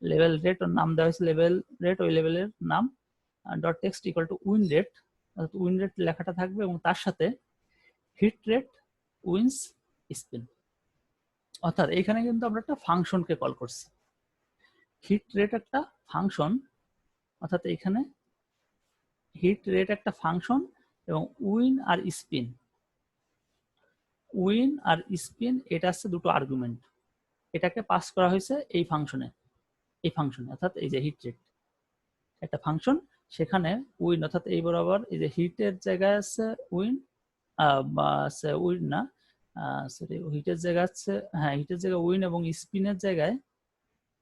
লেভেল রেট ওর নাম দেওয়া হয়েছে লেভেল রেট, ওই লেভেলের নাম dot text equal to win rate, অর্থাৎ উইন রেট লেখাটা থাকবে এবং তার সাথে হিট রেট উইন্স স্পিন। অর্থাৎ এখানে কিন্তু আমরা একটা ফাংশনকে কল করছি, হিট রেট একটা ফাংশন, অর্থাৎ এখানে হিট রেট একটা ফাংশন এবং উইন আর স্পিন, উইন আর স্পিন এটা হচ্ছে দুটো আর্গুমেন্ট, এটাকে পাস করা হয়েছে এই ফাংশনে অর্থাৎ এই যে হিট রেট একটা ফাংশন, সেখানে উইন অর্থাৎ এই বরাবর এই যে হিটের জায়গায় আছে উইন আছে উইন না সরি হিটের জায়গা আছে, হ্যাঁ হিটের জায়গায় উইন এবং স্পিনের জায়গায়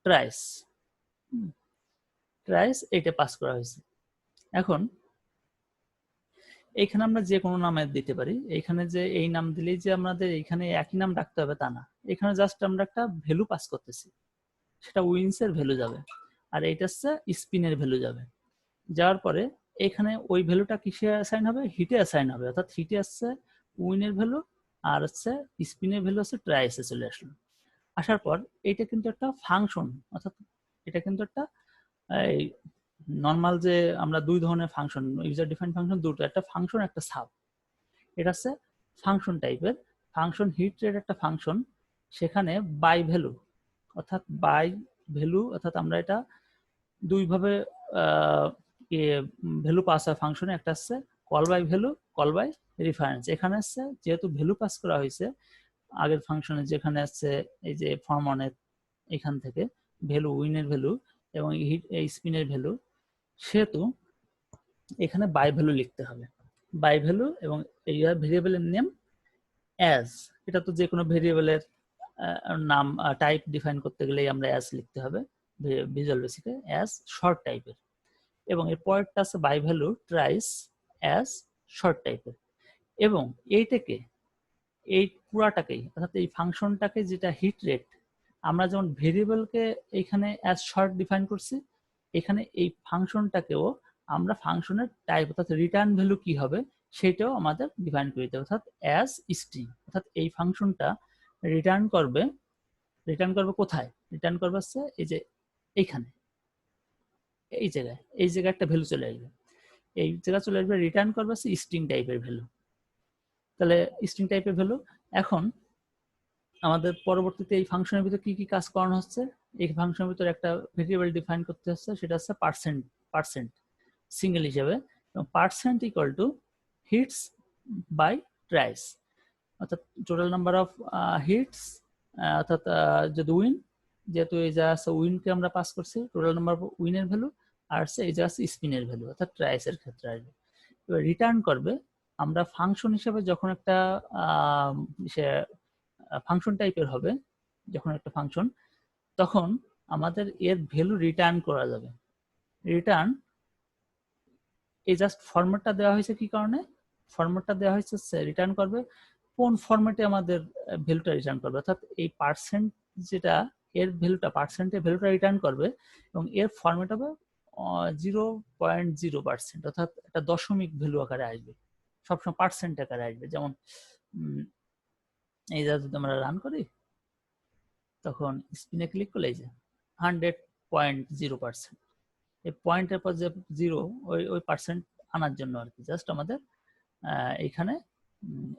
ট্রাইস, এটা পাস করা হয়েছে। এখন এইখানে আমরা যে কোনো নামে দিতে পারি, এইখানে যে এই নাম দিলেই যে আমাদের এইখানে একই নাম রাখতে হবে তা না, এখানে জাস্ট আমরা একটা ভ্যালু পাস করতেছি, সেটা উইন্স এর ভ্যালু যাবে আর এইটা হচ্ছে স্পিনের ভ্যালু যাবে। যাওয়ার পরে এখানে ওই ভ্যালুটা কিসে অ্যাসাইন হবে, হিটে অ্যাসাইন হবে, অর্থাৎ হিটে আসছে উইনের ভ্যালু আর হচ্ছে স্পিনের ভ্যালু হচ্ছে ট্রাইসে চলে আসলো। আসার পর এটা কিন্তু একটা ফাংশন, অর্থাৎ এটা কিন্তু একটা এই নর্মাল যে আমরা দুই ধরনের ফাংশন ইউজার ডিফাইন্ড ফাংশন দুটো, একটা ফাংশন একটা সাব, এটা হচ্ছে ফাংশন টাইপের ফাংশন। হিট রেট একটা ফাংশন, সেখানে বাই ভ্যালু অর্থাৎ আমরা এটা দুইভাবে ভ্যালু পাস হয় ফাংশনে, একটা হচ্ছে call by value, call by reference. এখানে হচ্ছে যেহেতু ভ্যালু পাস করা হয়েছে আগের ফাংশনে, যেখানে আছে এই যে ফর্ম অনের এখান থেকে ভ্যালু উইনের ভ্যালু এবং হিট স্পিনের ভ্যালু, সেহেতু এখানে বাই ভ্যালু লিখতে হবে, বাই ভ্যালু এবং এই ভেরিয়েবলের নেম অ্যাজ, এটা তো যে কোনো ভেরিয়েবলের নাম টাইপ ডিফাইন করতে গেলেই আমরা অ্যাজ লিখতে হবে ভিজুয়াল বেসিকে, অ্যাজ শর্ট টাইপের, এবং এর পরেরটা আছে by value tries as short টাইপের। এবং এইটাকে এই পুরাটাকেই অর্থাৎ এই ফাংশনটাকে যেটা হিট রেট, আমরা যেমন ভেরিয়েবলকে এখানে অ্যাজ শর্ট ডিফাইন করছি, এখানে এই ফাংশনটাকেও আমরা ফাংশনের টাইপ অর্থাৎ রিটার্ন ভ্যালু কি হবে সেটাও আমাদের ডিফাইন করে দিতে হবে, অর্থাৎ অ্যাজ স্ট্রিং। অর্থাৎ এই ফাংশনটা রিটার্ন করবে কোথায়, রিটার্ন করবে হচ্ছে এই যে এইখানে এই জায়গায় একটা ভ্যালু চলে আসবে, এই জায়গা চলে আসবে, রিটার্ন করবে হচ্ছে স্ট্রিং টাইপের ভ্যালু। তাহলে স্ট্রিং টাইপের ভ্যালু, এখন আমাদের পরবর্তীতে এই ফাংশনের ভিতরে কি কি কাজ করানো হচ্ছে, এই ফাংশনের ভিতরে একটা ভেরিয়েবল ডিফাইন করতে হচ্ছে, সেটা হচ্ছে পার্সেন্ট সিঙ্গেল হিসেবে, এবং percent equal to hits by tries, অর্থাৎ টোটাল নাম্বার অফ হিটস, অর্থাৎ যদি উইন, যেহেতু এই যা আছে উইনকে আমরা পাস করছি, টোটাল নাম্বার অফ উইনের ভ্যালু আর এই যা আছে স্পিনের ভ্যালু, অর্থাৎ ট্রাইসের ক্ষেত্রে আসবে। এবার রিটার্ন করবে, আমরা ফাংশন হিসেবে যখন একটা ফাংশন টাইপের হবে যখন একটা ফাংশন, তখন আমাদের এর ভ্যালু রিটার্ন করা যাবে। রিটার্ন এই জাস্ট ফরম্যাটটা দেওয়া হয়েছে কি কারণে, ফরম্যাটটা দেওয়া হয়েছে রিটার্ন করবে কোন ফরম্যাটে আমাদের ভ্যালুটা রিটার্ন করবে, অর্থাৎ এই পার্সেন্ট যেটা এর ভ্যালুটা পার্সেন্টের ভ্যালুটা রিটার্ন করবে এবং এর ফরম্যাট হবে 0.0%, অর্থাৎ একটা দশমিক ভ্যালু আকারে আসবে, সবসময় পার্সেন্ট আকারে আসবে। যেমন এই যদি আমরা রান করি তখন স্পিনে ক্লিক করলে এই যে 100.0%, এই পয়েন্টের পর যে জিরো ওই পার্সেন্ট আনার জন্য আর কি, জাস্ট আমাদের এইখানে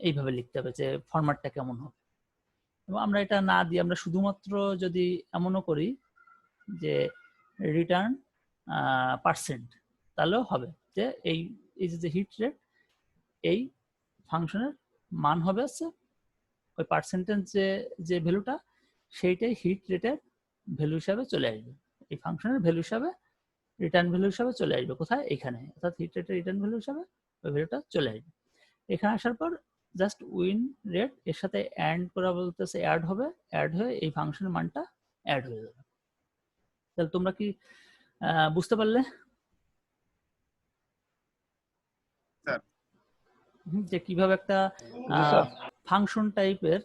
এইভাবে লিখতে হবে যে ফরম্যাটটা কেমন হবে। এবং আমরা এটা না দিয়ে আমরা শুধুমাত্র যদি এমনও করি যে রিটার্ন পার্সেন্ট, তাহলেও হবে যে এই যে হিট রেট এই ফাংশনের মান হবে হচ্ছে ওই পার্সেন্টেজ যে ভ্যালুটা সেইটাই হিট রেটের ভ্যালু হিসাবে চলে আসবে, এই ফাংশনের ভ্যালু হিসাবে রিটার্ন ভ্যালু হিসাবে চলে আসবে কোথায়, এখানে, অর্থাৎ হিট রেটের রিটার্ন ভ্যালু হিসাবে ওই ভ্যালুটা চলে আসবে। এখানে আসার পর জাস্ট উইন রেট এর সাথে অ্যান্ড করা বলতেছে অ্যাড হবে, অ্যাড হয়ে এই ফাংশনের মানটা অ্যাড হয়ে যাবে। তাহলে তোমরা কি বুঝতে পারলে যে কিভাবে একটা ফাংশন টাইপের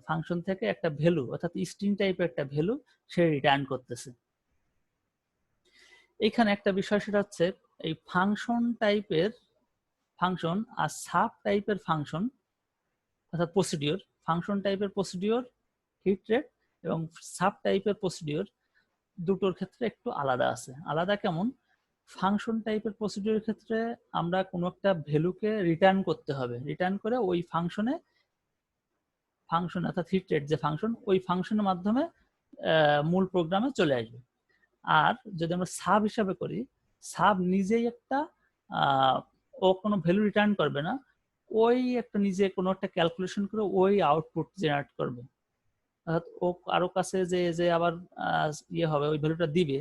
ফাংশন থেকে একটা ভ্যালু অর্থাৎ স্ট্রিং টাইপের একটা ভ্যালু সে রিটার্ন করতেছে। এখানে একটা বিষয় সেটা হচ্ছে এই ফাংশন টাইপের ফাংশন আর সাব টাইপের ফাংশন অর্থাৎ প্রসিডিওর, ফাংশন টাইপের প্রসিডিওর হিট রেট এবং সাব টাইপের প্রসিডিওর দুটোর ক্ষেত্রে একটু আলাদা আছে। আলাদা কেমন? ফাংশন টাইপের প্রসিডিওরের ক্ষেত্রে আমরা কোনো একটা ভ্যালুকে রিটার্ন করতে হবে, রিটার্ন করে ওই ফাংশন অর্থাৎ হিট রেট যে ফাংশন, ওই ফাংশনের মাধ্যমে মূল প্রোগ্রামে চলে আসবে। আর যদি আমরা সাব হিসাবে করি, সাব নিজেই একটা ও কোনো ভ্যালু রিটার্ন করবে না, ওই একটা নিজে কোনো একটা ক্যালকুলেশন করে ওই আউটপুট জেনারেট করবে। অর্থাৎ ও কারো কাছে যে আবার ইয়ে হবে ওই ভ্যালুটা দিবে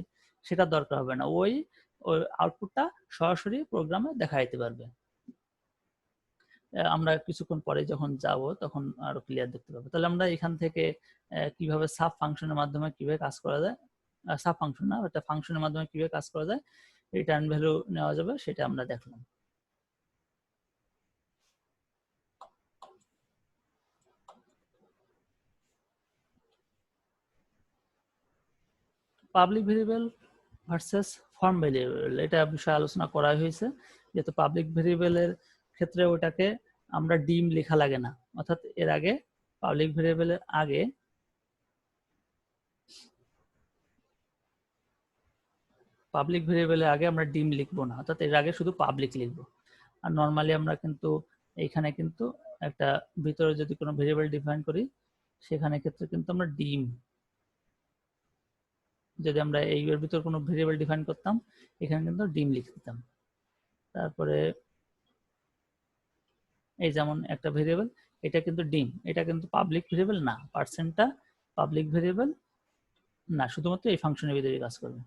সেটা দরকার হবে না, ওই আউটপুটটা সরাসরি প্রোগ্রামে দেখাইতে পারবে। আমরা কিছুক্ষণ পরে যখন যাব তখন আরো ক্লিয়ার দেখতে পাবো। তাহলে আমরা এখান থেকে কিভাবে সাব ফাংশনের মাধ্যমে কিভাবে কাজ করা যায়, সাব ফাংশন না, একটা ফাংশনের মাধ্যমে কিভাবে কাজ করা যায়, রিটার্ন ভ্যালু নেওয়া যাবে, সেটা আমরা দেখলাম। Public variable versus form variable, এটা বিষয়ে আলোচনা করা হয়েছে। যেহেতু পাবলিক ভেরিয়েবলের ক্ষেত্রে ওটাকে আমরা ডিম লেখা লাগে না, অর্থাৎ এর আগে পাবলিক ভেরিয়েবলের আগে আমরা ডিম লিখবো না, অর্থাৎ এর আগে শুধু পাবলিক লিখবো। আর নর্মালি আমরা কিন্তু এইখানে কিন্তু একটা ভিতরে যদি কোনো ভেরিয়েবল ডিফাইন করি সেখানে ক্ষেত্রে কিন্তু আমরা ডিম, যদি আমরা এই এর ভিতর কোনো ভেরিয়েবল ডিফাইন করতাম এখানে কিন্তু ডিম লিখে দিতাম। তারপরে এই যেমন একটা ভেরিয়েবল, এটা কিন্তু ডিম, এটা কিন্তু পাবলিক ভেরিয়েবল না, পার্সেন্টটা পাবলিক ভেরিয়েবল না, শুধুমাত্র এই ফাংশনের ভিতরে কাজ করবে।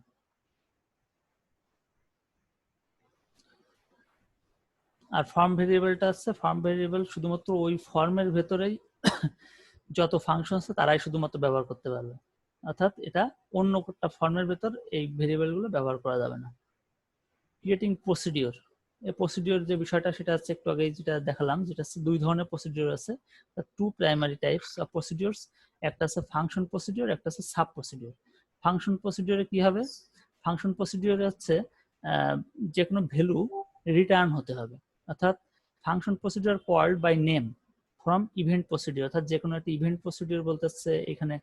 আর ফর্ম ভেরিয়েবলটা আছে, ফর্ম ভেরিয়েবল শুধুমাত্র ওই ফর্মের ভেতরেই যত ফাংশন আছে তারাই শুধুমাত্র ব্যবহার করতে পারবে, অর্থাৎ এটা অন্য একটা ফর্মের ভেতর এই ভেরিয়েবলগুলো ব্যবহার করা যাবে না। ক্রিয়েটিং প্রসিডিওর, এই প্রসিডিওর যে বিষয়টা সেটা হচ্ছে একটু আগে যেটা দেখালাম, যেটা হচ্ছে দুই ধরনের প্রসিডিওর আছে, টু প্রাইমারি টাইপস অফ প্রসিডিওরস, একটা আছে ফাংশন প্রসিডিওর, একটা আছে সাব প্রসিডিওর। ফাংশন প্রসিডিওরে কি হবে? ফাংশন প্রসিডিওরে হচ্ছে যে কোনো ভ্যালু রিটার্ন হতে হবে, অর্থাৎ function procedure called by name from event procedure, অর্থাৎ যে কোনো একটা ইভেন্ট প্রসিডিওর বলতেছে এখানে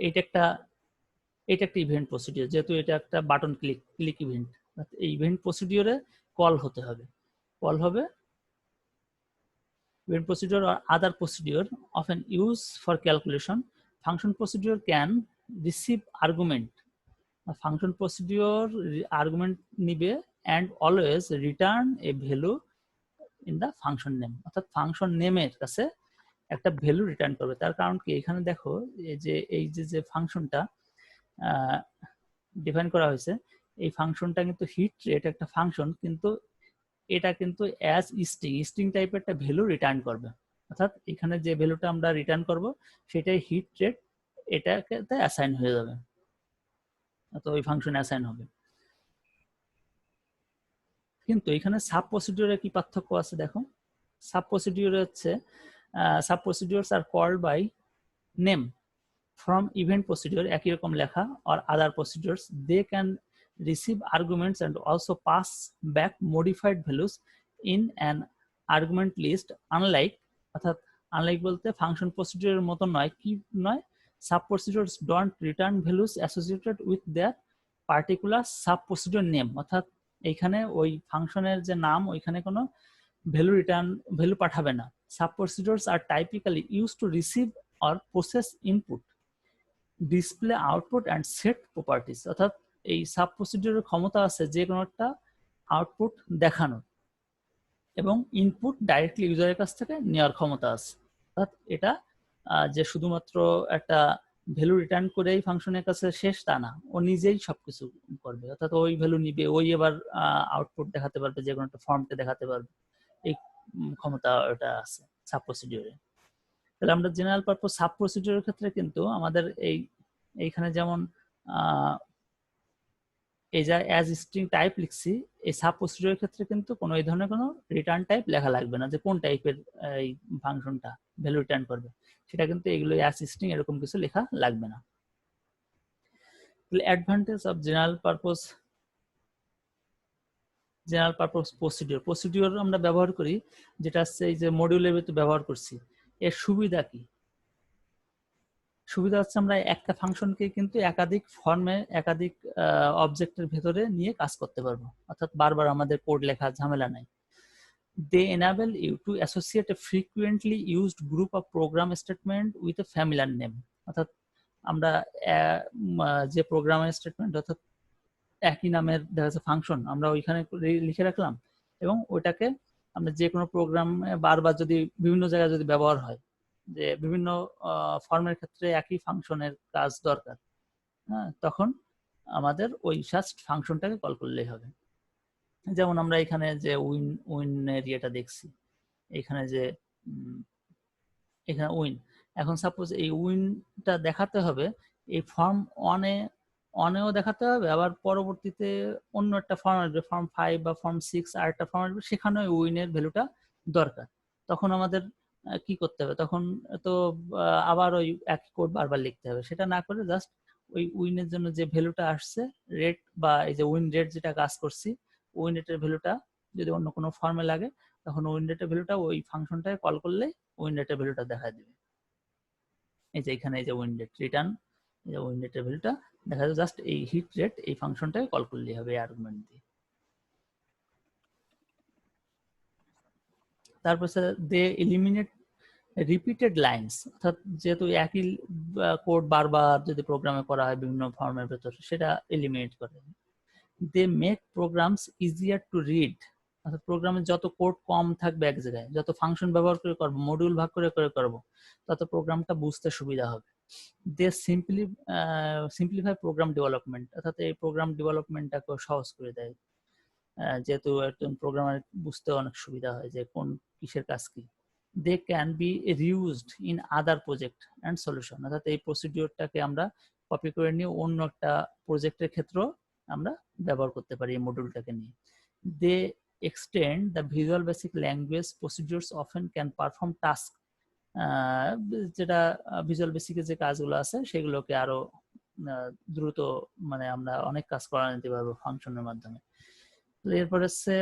এইটা একটা ইভেন্ট প্রসিডিওর, যেহেতু এটা একটা বাটন ক্লিক ইভেন্ট, এই ইভেন্ট প্রসিডিওরে কল হতে হবে, কল হবে event procedure or other procedure often used for calculation. Function procedure can receive argument, function procedure argument নিবে and always return a value in the function name, অর্থাৎ function নেমের কাছে একটা value return করবে। তার কারণ কি, এখানে দেখো এই যে ফাংশনটা ডিফাইন করা হয়েছে, এই ফাংশনটা কিন্তু হিট রেট একটা ফাংশন, কিন্তু এটা কিন্তু অ্যাজ স্ট্রিং টাইপের একটা ভ্যালু রিটার্ন করবে, অর্থাৎ এখানে যে ভ্যালুটা আমরা রিটার্ন করব সেটাই হিট রেট এটাকে অ্যাসাইন হয়ে যাবে, তো ওই ফাংশন অ্যাসাইন হবে। কিন্তু এখানে সাব প্রসিডিওরে কি পার্থক্য আছে দেখো, সাব প্রসিডিওরে হচ্ছে sub procedures are called by name from event procedure, একই রকম লেখা, or other procedures, they can receive arguments and also pass back modified values in an argument list, unlike, অর্থাৎ unlike বলতে ফাংশন প্রসিডিউরের মতো নয়, কি নয়, sub procedures don't return values associated with their particular sub procedure name, অর্থাৎ এইখানে ওই ফাংশনের যে নাম ওইখানে কোনো ভ্যালু পাঠাবে না। Sub procedures are typically use to receive or process input, display output and set properties, অর্থাৎ এই সাব প্রসিডিউরের ক্ষমতা আছে যে কোনো একটা আউটপুট দেখানোর এবং ইনপুট ডাইরেক্টলি ইউজারের কাছ থেকে নেওয়ার ক্ষমতা আছে, অর্থাৎ এটা যে শুধুমাত্র একটা ভ্যালু রিটার্ন করে এই ফাংশনের কাছে শেষ তা না, ও নিজেই সবকিছু করবে, অর্থাৎ ওই ভ্যালু নিবে, ওই এবার আউটপুট দেখাতে পারবে, যে কোনো একটা ফর্মকে দেখাতে পারবে, এই ক্ষমতা ওটা আছে সাব প্রসিডিউরে। তাহলে আমরা জেনারেল পারপোজ সাব প্রসিডিউরের ক্ষেত্রে কিন্তু আমাদের এইখানে যেমন এই যে অ্যাজ স্ট্রিং টাইপ লিখছি, এই সাব প্রসিডিউরের ক্ষেত্রে কিন্তু কোনো এই ধরনের কোনো রিটার্ন টাইপ লেখা লাগবে না, যে কোন টাইপের এই ফাংশনটা ভ্যালু রিটার্ন করবে, সেটা কিন্তু এগুলো অ্যাজ স্ট্রিং এরকম কিছু লেখা লাগবে না। তাহলে advantage of general purpose procedure আমরা ব্যবহার করি, যেটা হচ্ছে এই যে মডিউলের ভিতরে ব্যবহার করছি। এর সুবিধা কি? সুবিধা হচ্ছে আমরা একটা ফাংশনকে কিন্তু একাধিক ফর্মে একাধিক অবজেক্টের ভেতরে নিয়ে কাজ করতে পারবো, অর্থাৎ বারবার আমাদের কোড লেখা ঝামেলা নাই। They enable you to associate a frequently used group of program statement with a familiar name, অর্থাৎ আমরা যে প্রোগ্রাম স্টেটমেন্ট অর্থাৎ একই নামের দেখা যাচ্ছে ফাংশন আমরা ওইখানে লিখে রাখলাম, এবং ওইটাকে আমরা যে কোনো প্রোগ্রামে বারবার যদি বিভিন্ন জায়গায় যদি ব্যবহার হয়, যে বিভিন্ন ফর্মের ক্ষেত্রে একই ফাংশনের কাজ দরকার, হ্যাঁ, তখন আমাদের ওই জাস্ট ফাংশনটাকে কল করলেই হবে। যেমন আমরা এখানে যে উইন এরিয়াটা দেখছি, এখানে যে এখানে উইন, এখন সাপোজ এই উইনটা দেখাতে হবে এই ফর্ম অনেও দেখাতে হবে, আবার পরবর্তীতে অন্য একটা ফর্ম আসবে, ফর্ম 5 বা ফর্ম 6 আর একটা ফর্ম আসবে, সেখানে উইনের ভ্যালুটা দরকার। তখন আমাদের কি করতে হবে? তখন তো আবার ওই একই কোড বারবার লিখতে হবে, সেটা না করে জাস্ট ওই উইনের জন্য যে ভ্যালুটা আসছে রেট, বা এই যে উইন রেট যেটা কাজ করছি, উইন রেটের ভ্যালুটা যদি অন্য কোনো ফর্মে লাগে, তখন উইন রেটের ভ্যালুটা ওই ফাংশনটাকে কল করলে উইন রেটের ভ্যালুটা দেখা দিবে। এই যে এখানে এই যে উইন রেট রিটার্ন, এই যে উইন রেটের ভ্যালুটা দেখা যাবে, জাস্ট এই হিট রেট এই ফাংশনটাকে কল করলেই হবে এই আর্গুমেন্ট দিয়ে। তারপর দে এলিমিনেট রিপিটেড লাইনস, অর্থাৎ যেহেতু একই কোড বারবার যদি প্রোগ্রামে করা হয় বিভিন্ন ফর্মের ভেতর, সেটা এলিমিনেট করে। They make programs easier to read, অর্থাৎ প্রোগ্রামে যত কোড কম থাকবে এক জায়গায়, যত ফাংশন ব্যবহার করে করবো, মডিউল ভাগ করে করে করবো, তত প্রোগ্রামটা বুঝতে সুবিধা হবে। দে সিম্পলিফাই প্রোগ্রাম ডেভেলপমেন্ট, অর্থাৎ এই প্রোগ্রাম ডেভেলপমেন্টটাকে সহজ করে দেয়, যেহেতু একজন প্রোগ্রামার বুঝতে অনেক সুবিধা হয় যে কোন কিসের কাজ কি। They can be reused in other project and solution, অর্থাৎ এই প্রসিডিওরটাকে আমরা কপি করে নিয়ে অন্য একটা প্রজেক্টের ক্ষেত্রেও আমরা ব্যবহার করতে পারি এই মডিউলটাকে নিয়ে। They extend the Visual Basic language procedures often can perform task, যেটা ভিজুয়াল বেসিকের যে কাজগুলো আছে সেগুলোকে আরো দ্রুত, মানে আমরা অনেক কাজ করা নিতে পারবো ফাংশনের মাধ্যমে। এরপর হচ্ছে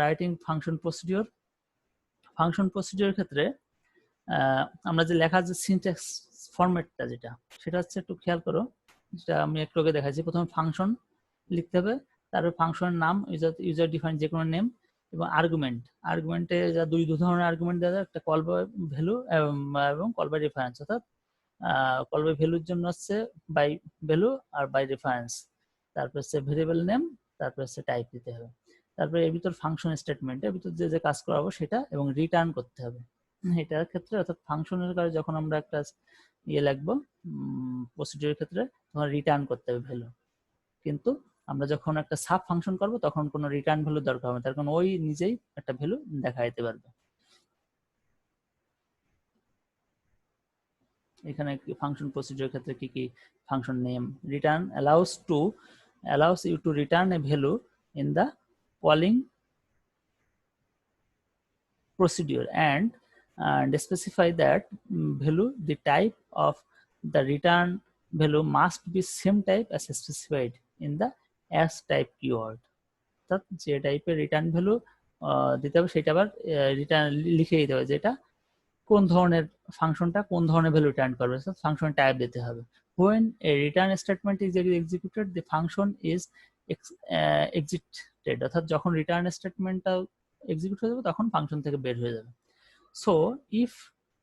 writing function procedure. Function procedure ক্ষেত্রে আমরা যে লেখার যে সিনট্যাক্স ফরম্যাটটা যেটা, সেটা হচ্ছে একটু খেয়াল করো, যেটা আমি একটু আগে দেখাচ্ছি। প্রথমে ফাংশন লিখতে হবে, তারপর ফাংশনের নাম, ইউজার ডিফাইন যে কোনো নেম, এবং আর্গুমেন্টে যা দুই ধরনের আর্গুমেন্ট দেওয়া যায়, একটা কল বাই ভ্যালু এবং কল বাই রেফারেন্স, অর্থাৎ কল বাই ভ্যালুর জন্য হচ্ছে by value or by reference, তারপর হচ্ছে ভেরিয়েবল নেম, তারপর হচ্ছে টাইপ দিতে হবে, তারপরে এর ভিতর ফাংশন স্টেটমেন্টের ভিতর যে যে কাজ করাবো সেটা, এবং রিটার্ন করতে হবে এটার ক্ষেত্রে। অর্থাৎ ফাংশনের কাজে যখন আমরা একটা ইয়ে লিখবো প্রসিডিউরের ক্ষেত্রে, তখন রিটার্ন করতে হবে ভ্যালু, কিন্তু আমরা যখন একটা সাব ফাংশন করবো তখন কোনো রিটার্ন ভ্যালু দরকার হবে, তার কারণ ওই নিজেই একটা ভ্যালু দেখা দিতে পারবে। এখানে ফাংশন প্রসিডিউর ক্ষেত্রে কি কি function name, return allows you to return a value in the calling procedure and specify that value, the type of the return value must be same type as specified in the as type keyword, অর্থাৎ যে টাইপের return value দিতে হবে সেটা আবার return লিখে দিতে হবে, যেটা কোন ধরনের ফাংশনটা কোন ধরনের ভ্যালু রিটার্ন করবে, ফাংশন টাইপ দিতে হবে। when a return statement is executed the function is exited, অর্থাৎ যখন রিটার্ন স্টেটমেন্টটা এক্সিকিউট হয়ে যাবে তখন ফাংশন থেকে বের হয়ে যাবে। so if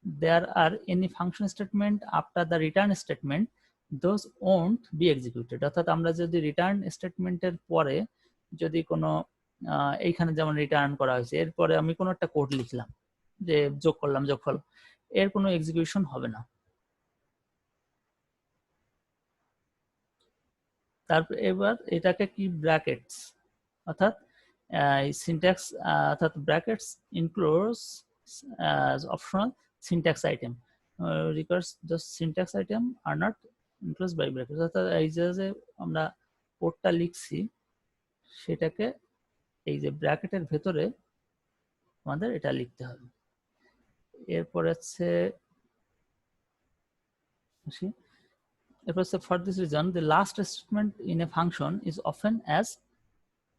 there are any function statement after the return statement those won't be executed, অর্থাৎ আমরা যদি রিটার্ন স্টেটমেন্টের পরে যদি কোনো এইখানে যেমন রিটার্ন করা হয়েছে, এরপরে আমি কোনো একটা কোড লিখলাম যে যোগ করলাম যোগফল, এর কোনো এক্সিকিউশন হবে না। তারপর এবার এটাকে কি ব্র্যাকেটস, অর্থাৎ সিনট্যাক্স, অর্থাৎ brackets includes optional syntax item, requires the syntax item are not includes by brackets. অর্থাৎ এই যে আমরা কোডটা লিখছি সেটাকে এই যে ব্র্যাকেটের ভেতরে আমাদের এটা লিখতে হবে। এরপর হচ্ছে for this reason the last statement in a function is often as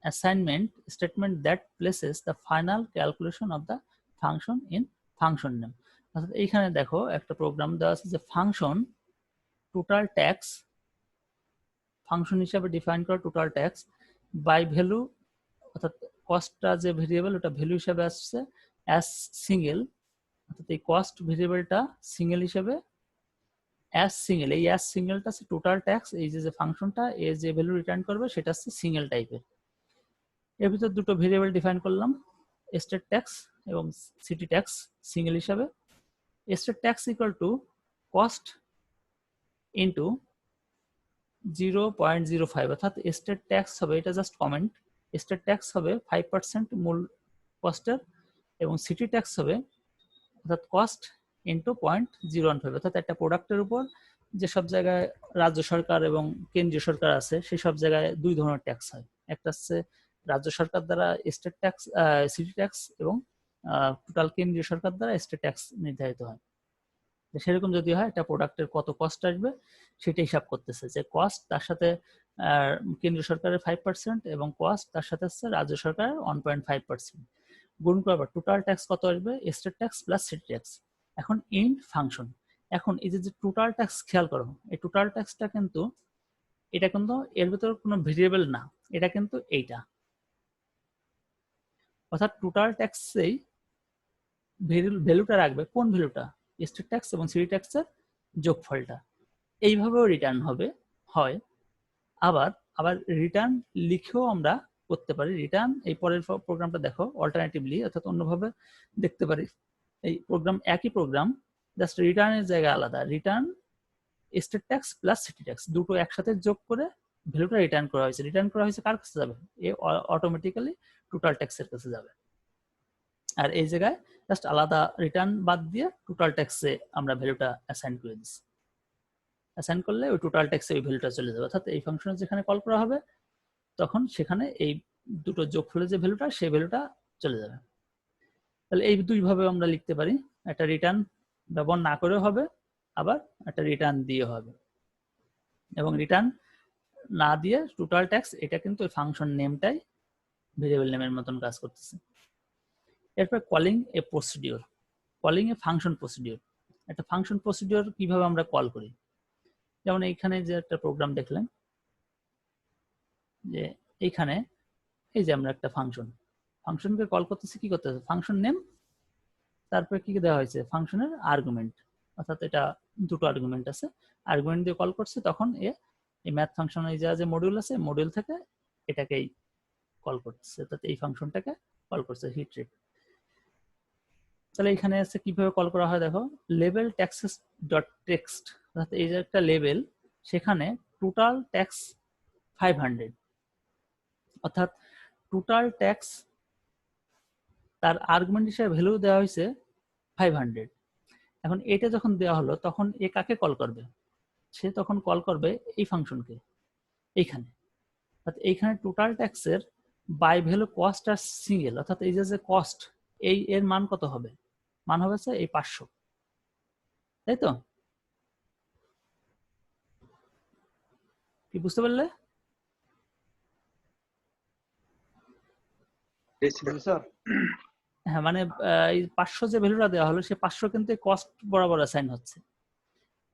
assignment statement that places the final calculation of the function in function name। অর্থাৎ এইখানে দেখো একটা প্রোগ্রাম দেওয়া আছে যে ফাংশন টোটাল ট্যাক্স, ফাংশন হিসাবে ডিফাইন করা total tax by value, অর্থাৎ কস্টটা যে ভেরিয়েবল ওটা ভ্যালু হিসাবে আসছে অ্যাজ সিঙ্গেল, অর্থাৎ এই কস্ট ভেরিয়েবলটা সিঙ্গেল হিসাবে অ্যাজ সিঙ্গেল, এই অ্যাজ সিঙ্গেলটা হচ্ছে টোটাল ট্যাক্স, এই যে ফাংশনটা এ যে ভ্যালু রিটার্ন করবে সেটা হচ্ছে সিঙ্গেল টাইপের। এর ভিতর দুটো ভেরিয়েবল ডিফাইন করলাম, স্টেট ট্যাক্স এবং সিটি ট্যাক্স সিঙ্গেল হিসাবে। State tax equal to cost into 0.05, অর্থাৎ স্টেট ট্যাক্স হবে, এটা জাস্ট কমেন্ট, স্টেট ট্যাক্স হবে 5% মূল কস্টের এবং সিটি ট্যাক্স হবে অর্থাৎ কস্ট ইন্টু 0.015, অর্থাৎ একটা প্রোডাক্টের উপর যেসব জায়গায় রাজ্য সরকার এবং কেন্দ্রীয় সরকার আছে সেই সব জায়গায় দুই ধরনের ট্যাক্স হয়, একটা হচ্ছে রাজ্য সরকার দ্বারা স্টেট ট্যাক্স, সিটি ট্যাক্স, এবং টোটাল কেন্দ্রীয় সরকার দ্বারা স্টেট ট্যাক্স নির্ধারিত হয়। সেরকম যদি হয় একটা প্রোডাক্টের কত কস্ট আসবে সেটা হিসাব করতেছে, যে কস্ট তার সাথে কেন্দ্রীয় সরকারের 5% এবং কস্ট তার সাথে হচ্ছে রাজ্য সরকারের 1.5% গুণ করবার টোটাল ট্যাক্স কত আসবে, state tax plus city tax. এখন ইন ফাংশন, এখন এই যে টোটাল ট্যাক্স খেয়াল করো, এই টোটাল ট্যাক্সটা কিন্তু এটা কিন্তু এর ভিতরে কোনো ভেরিয়েবল না, এটা কিন্তু এইটা, অর্থাৎ টোটাল ট্যাক্সেই ভ্যালুটা রাখবে, কোন ভ্যালুটা, স্টেট ট্যাক্স এবং সিটি ট্যাক্সের যোগফলটা। এইভাবেও রিটার্ন হবে হয়, আবার রিটার্ন লিখেও আমরা করতে পারি। রিটার্ন এই পরের প্রোগ্রামটা দেখো অল্টারনেটিভলি, অর্থাৎ অন্যভাবে দেখতে পারি। এই প্রোগ্রাম একই প্রোগ্রাম, জাস্ট রিটার্নের জায়গায় আলাদা, return state tax plus city tax দুটো একসাথে যোগ করে ভ্যালুটা রিটার্ন করা হয়েছে। রিটার্ন করা হয়েছে কার কাছে যাবে, এ অটোমেটিক্যালি টোটাল ট্যাক্সের কাছে যাবে। আর এই জায়গায় জাস্ট আলাদা রিটার্ন বাদ দিয়ে টোটাল ট্যাক্সে আমরা ভ্যালুটা অ্যাসাইন করে দিচ্ছি। অ্যাসাইন করলে ওই টোটাল ট্যাক্সে ওই ভ্যালুটা চলে যাবে, অর্থাৎ এই ফাংশনে যেখানে কল করা হবে তখন সেখানে এই দুটো যোগফলের যে ভ্যালুটা সেই ভ্যালুটা চলে যাবে। তাহলে এই দুইভাবে আমরা লিখতে পারি, একটা রিটার্ন ব্যবহার না করেও হবে, আবার একটা রিটার্ন দিয়ে হবে। এবং রিটার্ন না দিয়ে টোটাল ট্যাক্স, এটা কিন্তু ওই ফাংশন নেমটাই ভেরিয়েবল নেমের মতন কাজ করতেছে। এরপর কলিং এ প্রসিডিওর, কলিং এ ফাংশন প্রসিডিওর। একটা ফাংশন প্রসিডিওর কিভাবে আমরা কল করি, যেমন এইখানে যে একটা প্রোগ্রাম দেখলেন যে এইখানে এই যে আমরা একটা ফাংশনকে কল করতেছি, কি করতেছে, ফাংশন নেম, তারপরে কি দেওয়া হয়েছে ফাংশনের আর্গুমেন্ট, অর্থাৎ এটা দুটো আর্গুমেন্ট আছে, আর্গুমেন্ট দিয়ে কল করছে, তখন এই ম্যাথ ফাংশন এই যে মডিউল আছে মডিউল থেকে এটাকেই কল করতেছে, অর্থাৎ এই ফাংশনটাকে কল করছে হিট রেট। তাহলে এখানে আছে কিভাবে কল করা হয়, দেখো লেভেল ট্যাক্সেস ডট টেক্সট, অর্থাৎ এই যে একটা লেভেল, সেখানে টোটাল ট্যাক্স 500, অর্থাৎ টোটাল ট্যাক্স তার আর্গুমেন্ট হিসেবে ভ্যালু দেওয়া হয়েছে 500। এখন এটা যখন দেওয়া হলো তখন এ কাকে কল করবে, সে তখন কল করবে এই ফাংশনকে এইখানে, অর্থাৎ এইখানে টোটাল ট্যাক্সের বাই ভ্যালু কস্ট আর সিঙ্গেল, অর্থাৎ এই যে কস্ট এই এর মান কত হবে, মান হবে এই 500, তাই তো, কি বুঝতে পারলে? হ্যাঁ, মানে এই 500 যে ভ্যালুটা দেওয়া হলো সে 500 কিন্তু কস্ট বরাবর অ্যাসাইন হচ্ছে।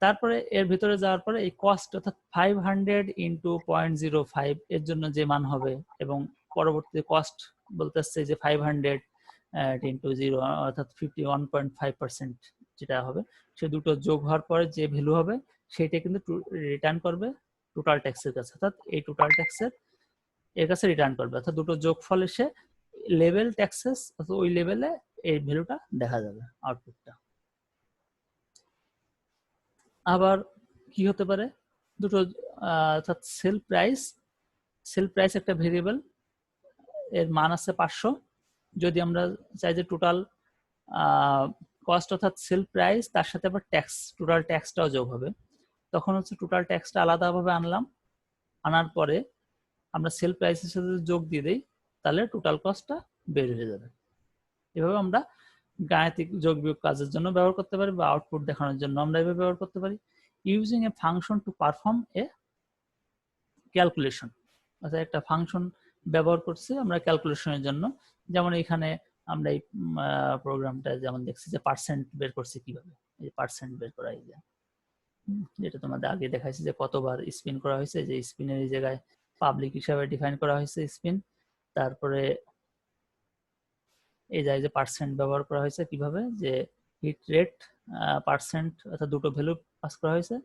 তারপরে এর ভিতরে যাওয়ার পরে এই কস্ট অর্থাৎ 500 ইন্টু 0.05 এর জন্য যে মান হবে, এবং পরবর্তী কস্ট বলতেছে যে 500 ইন্টু 0 অর্থাৎ 51.5% যেটা হবে, সে দুটো যোগ হওয়ার পরে যে ভ্যালু হবে সেটা কিন্তু রিটার্ন করবে টোটাল ট্যাক্সের কাছে, অর্থাৎ এই টোটাল ট্যাক্সের এর কাছে রিটার্ন করবে, অর্থাৎ দুটো যোগফল এসে লেভেল ট্যাক্সেস, অর্থাৎ ওই লেভেলে এই ভ্যালুটা দেখা যাবে আউটপুটটা। আবার কি হতে পারে, দুটো অর্থাৎ সেল প্রাইস একটা ভেরিয়েবল, এর মান আছে 500। যদি আমরা চাই যে টোটাল কস্ট অর্থাৎ সেল প্রাইস তার সাথে আবার ট্যাক্স, টোটাল ট্যাক্সটাও যোগ হবে, তখন হচ্ছে টোটাল ট্যাক্সটা আলাদাভাবে আনলাম, আনার পরে আমরা সেল প্রাইসের সাথে যোগ দিয়ে দিই, তাহলে টোটাল কস্টটা বের হয়ে যাবে। এভাবে আমরা গাণিতিক যোগ বিয়োগ কাজের জন্য ব্যবহার করতে পারি, বা আউটপুট দেখানোর জন্য আমরা এভাবে ব্যবহার করতে পারি। Using a function to perform A calculation, অর্থাৎ একটা ফাংশন ব্যবহার করছি আমরা ক্যালকুলেশনের জন্য। যেমন এখানে আমরা এই প্রোগ্রামটা যেমন দেখছি যে পার্সেন্ট বের করছি কিভাবে, এই পার্সেন্ট বের করা, এই যে যেটা তোমাদের আগে দেখাইছি যে কতবার স্পিন করা হয়েছে, যে স্পিনের এই জায়গায় পাবলিক হিসাবে ডিফাইন করা হয়েছে স্পিন, তারপরে এই জায়গায় যে পার্সেন্ট ব্যবহার করা হয়েছে কিভাবে, যে হিট রেট পার্সেন্ট, অর্থাৎ দুটো ভ্যালু পাস করা হয়েছে,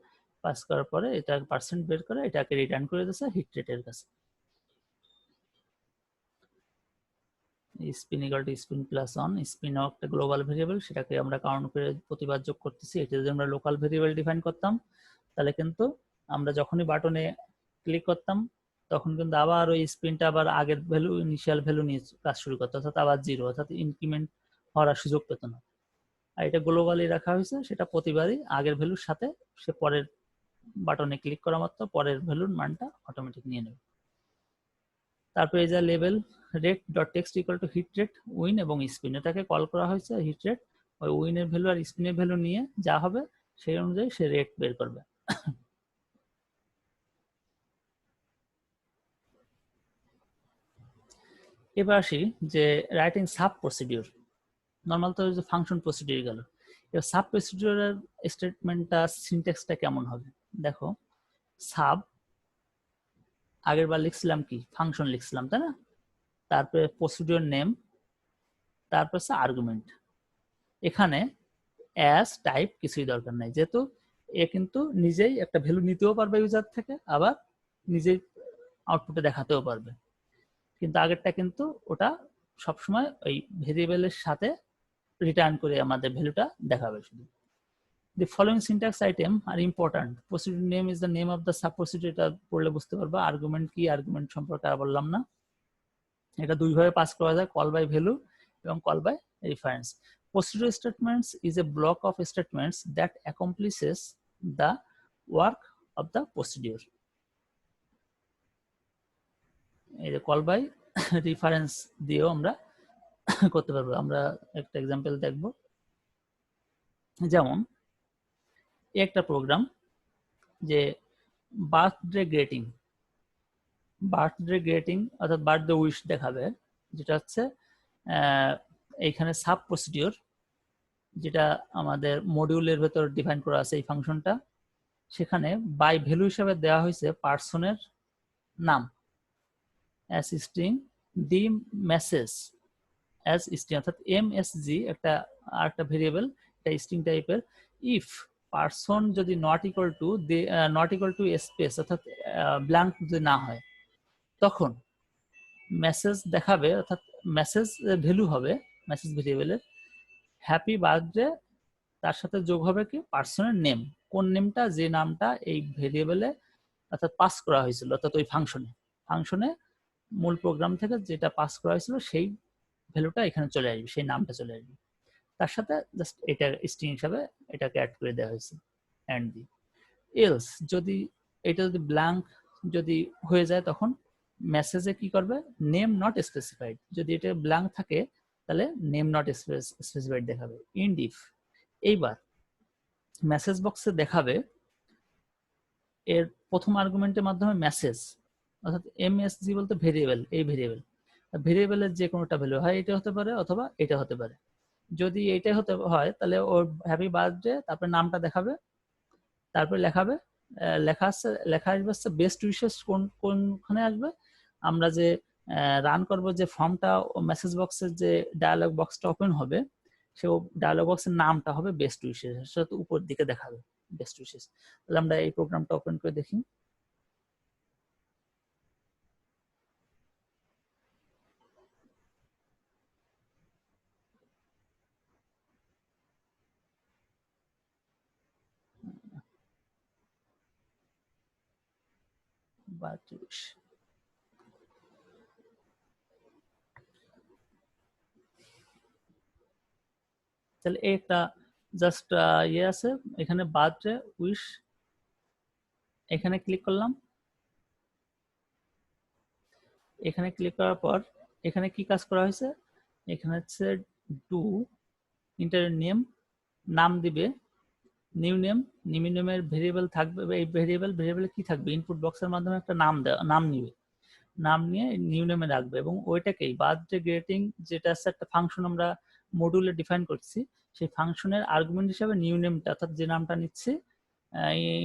পাস করার পরে এটা পার্সেন্ট বের করে এটাকে রিটার্ন করে দিচ্ছে হিট রেটের কাছে। Spin equal to spin plus on, spin একটা গ্লোবাল ভেরিয়েবল, সেটাকে আমরা কাউন্ট করে প্রতিবার যোগ করতেছি। এটা যদি আমরা লোকাল ভেরিয়েবল ডিফাইন করতাম তাহলে কিন্তু আমরা যখনই বাটনে ক্লিক করতাম তখন কিন্তু আবার ওই স্পিনটা আবার আগের ভ্যালু, ইনিশিয়াল ভ্যালু নিয়ে কাজ শুরু করতো, অর্থাৎ আবার জিরো, অর্থাৎ ইনক্রিমেন্ট হওয়ার সুযোগ পেত না। আর এটা গ্লোবালি রাখা হয়েছে, সেটা প্রতিবারই আগের ভ্যালুর সাথে সে পরের বাটনে ক্লিক করা মাত্র পরের ভ্যালুর মানটা অটোমেটিক নিয়ে নেবে। তারপরে এই যে level rate dot text equal to hit rate win এবং স্পিন, এটাকে কল করা হয়েছে হিট রেট, ওই উইনের ভ্যালু আর স্পিনের ভ্যালু নিয়ে যা হবে সেই অনুযায়ী সে রেট বের করবে। এবার আসি যে রাইটিং সাব প্রসিডিউর। নর্মাল তো যে ফাংশন প্রসিডিউর গেল, এবার সাব প্রসিডিউরের স্টেটমেন্টটা সিনট্যাক্সটা কেমন হবে দেখো। সাব আগের বার লিখছিলাম কি, ফাংশন লিখছিলাম তাই না, তারপরে প্রসিডিউর নেম, তারপর হচ্ছে আর্গুমেন্ট। এখানে অ্যাজ টাইপ কিছুই দরকার নাই, যেহেতু এ কিন্তু নিজেই একটা ভ্যালু নিতেও পারবে ইউজার থেকে, আবার নিজেই আউটপুটে দেখাতেও পারবে। কিন্তু আগেরটা কিন্তু ওটা সবসময় ওই ভেরিয়েবলের সাথে রিটার্ন করে আমাদের ভ্যালুটা দেখাবে শুধু। The following syntax item are important. Procedure name is the name of the sub procedure, এটা পড়লে বুঝতে পারবা। আর্গুমেন্ট কি, আর্গুমেন্ট সম্পর্কে আর বললাম না, এটা দুইভাবে পাস করা যায়, কল বাই ভ্যালু এবং call by reference. Procedure statements is a block of statements that accomplishes the work of the procedure. এই যে কল বাই রেফারেন্স দিয়েও আমরা করতে পারবো। আমরা একটা এক্সাম্পল দেখব, যেমন একটা প্রোগ্রাম যে বার্থডে গ্রেটিং অর্থাৎ বার্থডে উইশ দেখাবে, যেটা হচ্ছে এইখানে সাব প্রসিডিউর, যেটা আমাদের মডিউলের ভেতর ডিফাইন করা আছে এই ফাংশনটা। সেখানে বাই ভ্যালু হিসেবে দেওয়া হয়েছে পার্সনের নাম অ্যাজ স্ট্রিং, দি মেসেজ অ্যাজ স্ট্রিং, অর্থাৎ এমএসজি একটা আরেকটা ভেরিয়েবল, এটা স্ট্রিং টাইপের। ইফ পার্সন যদি নট ইকুয়াল টু স্পেস অর্থাৎ ব্ল্যাঙ্ক যদি না হয়, তখন মেসেজ দেখাবে, অর্থাৎ মেসেজ ভ্যালু হবে মেসেজ ভেরিয়েবলের হ্যাপি বার্থডে, তার সাথে যোগ হবে কি পার্সনের নেম, কোন নেমটা, যে নামটা এই ভেরিয়েবলে অর্থাৎ পাস করা হয়েছিল, অর্থাৎ ওই ফাংশনে মূল প্রোগ্রাম থেকে যেটা পাস করা হয়েছিল সেই ভ্যালুটা এখানে চলে আসবে, সেই নামটা চলে আসবে, তার সাথে জাস্ট এটা স্ট্রিং হিসাবে এটাকে অ্যাড করে দেওয়া হয়েছে এন্ড দি। এলস যদি এটা যদি ব্ল্যাঙ্ক যদি হয়ে যায়, তখন মেসেজে কি করবে, নেম নট স্পেসিফাইড, যদি এটা ব্ল্যাঙ্ক থাকে তাহলে নেম নট স্পেসিফাইড দেখাবে। ইন্ড ইফ, এইবার মেসেজ বক্সে দেখাবে এর প্রথম আর্গুমেন্টের মাধ্যমে মেসেজ, অর্থাৎ এমএসজি বলতে ভেরিয়েবল, এই ভেরিয়েবলের যে কোনোটা ভ্যালু হয়, এটা হতে পারে অথবা এটা হতে পারে। যদি এইটা হতে হয় তাহলে ওর হ্যাপি বার্থডে, তারপরে নামটা দেখাবে, তারপরে লেখা আসবে হচ্ছে বেস্ট উইশেস, কোনখানে আসবে, আমরা যে রান করব যে ফর্মটা, মেসেজ বক্সের যে ডায়ালগ বক্সটা ওপেন হবে, সে ডায়ালগ বক্সের নামটা হবে বেস্ট উইশেস, সেটা তো উপর দিকে দেখাবে বেস্ট উইশেস। তাহলে আমরা এই প্রোগ্রামটা ওপেন করে দেখি। birthday wish. তাহলে একটা জাস্ট ইয়ে আছে এখানে বার্থডে উইশ, এখানে ক্লিক করলাম। এখানে ক্লিক করার পর এখানে কি কাজ করা হয়েছে, এখানে হচ্ছে ডু ইন্টার নেম, নাম দিবে নিউ নেম, নিউ নেমের ভেরিয়েবল থাকবে, এই ভেরিয়েবলে কি থাকবে, ইনপুট বক্সের মাধ্যমে একটা নাম নিবে, নাম নিয়ে নিউ নেমে রাখবে এবং ওইটাকেই বার্থডে গ্রেটিং যেটা আছে একটা ফাংশন আমরা মডিউলে ডিফাইন করছি, সেই ফাংশনের আর্গুমেন্ট হিসাবে নিউ নেমটা অর্থাৎ যে নামটা নিচ্ছে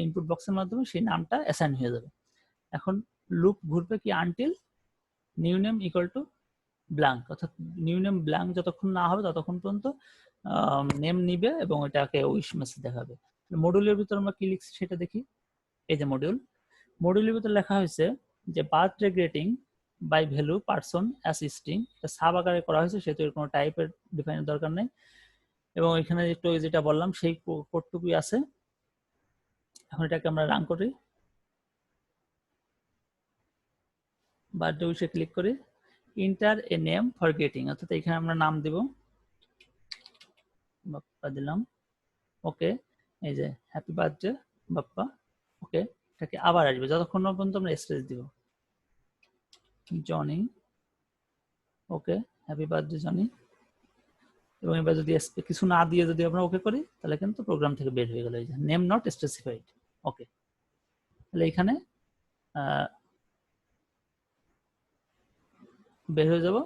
ইনপুট বক্সের মাধ্যমে সেই নামটা অ্যাসাইন হয়ে যাবে। এখন লুপ ঘুরবে কি until new name equal to blank, অর্থাৎ নিউ নেম ব্ল্যাঙ্ক যতক্ষণ না হবে ততক্ষণ পর্যন্ত নেম নিবে এবং এটাকে উইশ মেসেজ দেখাবে। মডিউলের ভিতর আমরা কি লিখছি সেটা দেখি। এই যে মডিউলের ভিতর লেখা হয়েছে যে birthday greeting by value person as string, এটা সাব আকারে করা হয়েছে, সেহেতু এর কোনো টাইপের ডিফাইনের দরকার নেই এবং এখানে একটু যেটা বললাম সেই কোডটুকুই আছে। এখন এটাকে আমরা রান করি, বার্থডে উইশে ক্লিক করি, inter a name for getting, অর্থাৎ এখানে আমরা নাম দিব, বাপ্পা দিলাম, ওকে, এই যে হ্যাপি বার্থডে বাপ্পা, ওকে, এটাকে আবার আসবে যতক্ষণ পর্যন্ত আমরা স্পেস দিব, জনি, ওকে, হ্যাপি বার্থডে জনি, এবং এবার যদি কিছু না দিয়ে যদি আমরা ওকে করি তাহলে কিন্তু প্রোগ্রাম থেকে বের হয়ে গেল, এই যে নেম নট স্পেসিফাইড, ওকে। তাহলে এখানে বের হয়ে যাব।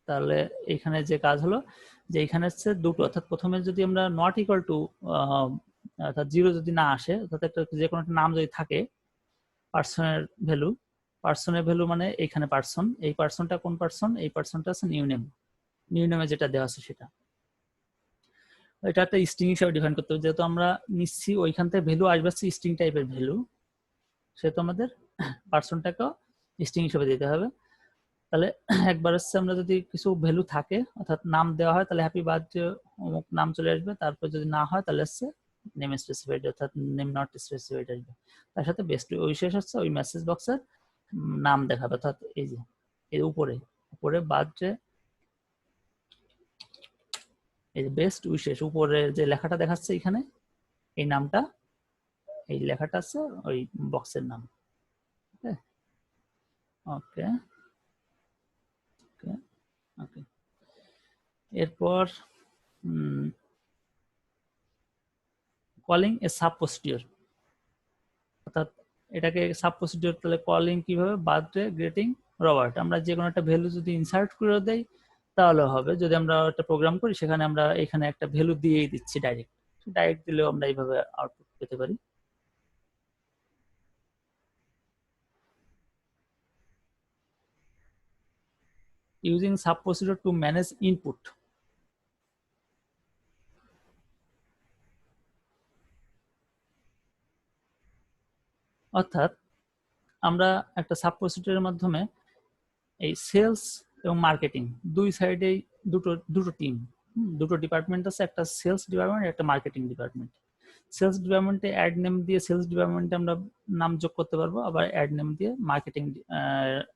তাহলে এখানে যে কাজ হলো যে এখানে হচ্ছে দুটো, অর্থাৎ প্রথমে যদি আমরা নট ইকুয়াল টু অর্থাৎ 0 যদি না আসে, অর্থাৎ একটা যে কোনো একটা নাম যদি থাকে, পার্সনের ভ্যালু মানে এখানে পার্সন, এই পার্সনটা কোন পার্সন, এই পার্সনটা আছে নিউ নেমে যেটা দেওয়া আছে সেটা, এটা একটা স্ট্রিং হিসাবে ডিফাইন করতে হবে, যেহেতু আমরা নিচ্ছি ওইখান থেকে ভ্যালু আসবে স্ট্রিং টাইপের ভ্যালু, সেহেতু আমাদের পার্সনটাকেও স্ট্রিং হিসাবে দিতে হবে। তাহলে একবার হচ্ছে আমরা যদি কিছু ভ্যালু থাকে অর্থাৎ নাম দেওয়া হয় তাহলে হ্যাপি বার্থডে অমুক নাম চলে আসবে, তারপর যদি না হয় তাহলে হচ্ছে নেম স্পেসিফাইড অর্থাৎ নেম নট স্পেসিফাইড আসবে, তার সাথে বেস্ট উইশেস হচ্ছে ওই মেসেজ বক্সের নাম দেখাবে, অর্থাৎ এই যে এর উপরে বার্থডে, এই যে বেস্ট উইশেস উপরে যে লেখাটা দেখাচ্ছে এখানে, এই নামটা, এই লেখাটা আছে ওই বক্সের নাম, ওকে ওকে ওকে ওকে। এরপর কলিং এ সাব প্রসিডিওর, অর্থাৎ এটাকে সাব প্রসিডিওর, তাহলে কলিং কিভাবে, বার্থডে গ্রেটিং রবার্ট, আমরা যে কোনো একটা ভ্যালু যদি ইনসার্ট করে দেই তাহলে হবে, যদি আমরা একটা প্রোগ্রাম করি সেখানে আমরা এখানে একটা ভ্যালু দিয়েই দিচ্ছি ডাইরেক্ট দিলেও আমরা এইভাবে আউটপুট পেতে পারি। Using sub procedure to manage input, অর্থাৎ আমরা একটা সাব প্রসিডিওরের মাধ্যমে এই সেলস এবং মার্কেটিং দুই সাইডেই দুটো টিম, দুটো ডিপার্টমেন্ট আছে, একটা সেলস ডিপার্টমেন্ট একটা মার্কেটিং ডিপার্টমেন্ট। সেলস ডিপার্টমেন্টে অ্যাড নেম দিয়ে সেলস ডিপার্টমেন্টে আমরা নাম যোগ করতে পারবো, আবার অ্যাড নেম দিয়ে মার্কেটিং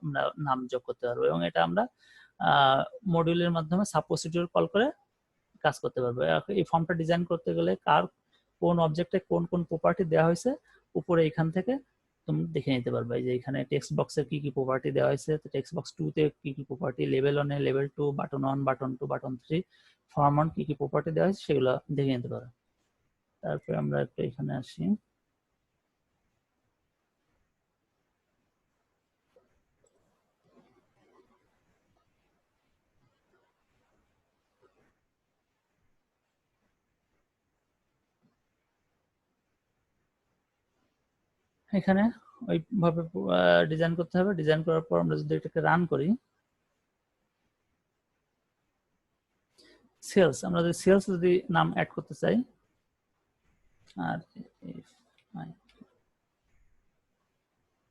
আমরা নাম যোগ করতে পারবো, এবং এটা আমরা মডিউলের মাধ্যমে সাব প্রসিডিওর কল করে কাজ করতে পারবো। এই ফর্মটা ডিজাইন করতে গেলে কোন অবজেক্টে কোন কোন প্রপার্টি দেওয়া হয়েছে উপরে এখান থেকে তুমি দেখে নিতে পারবে, যে এখানে টেক্সট বক্সে কি কি প্রপার্টি দেওয়া হয়েছে, টেক্সট বক্স 2 তে কি কি প্রপার্টি, লেভেল 1 এ level 2, button 1, button 2, button 3, form 1 কি কি প্রপার্টি দেওয়া হয়েছে সেগুলো দেখে নিতে পারো। তারপরে আমরা একটু এখানে আসি, এখানে ওইভাবে ডিজাইন করতে হবে। ডিজাইন করার পর আমরা যদি এটাকে রান করি, আমরা যদি সেলস যদি নাম অ্যাড করতে চাই, আর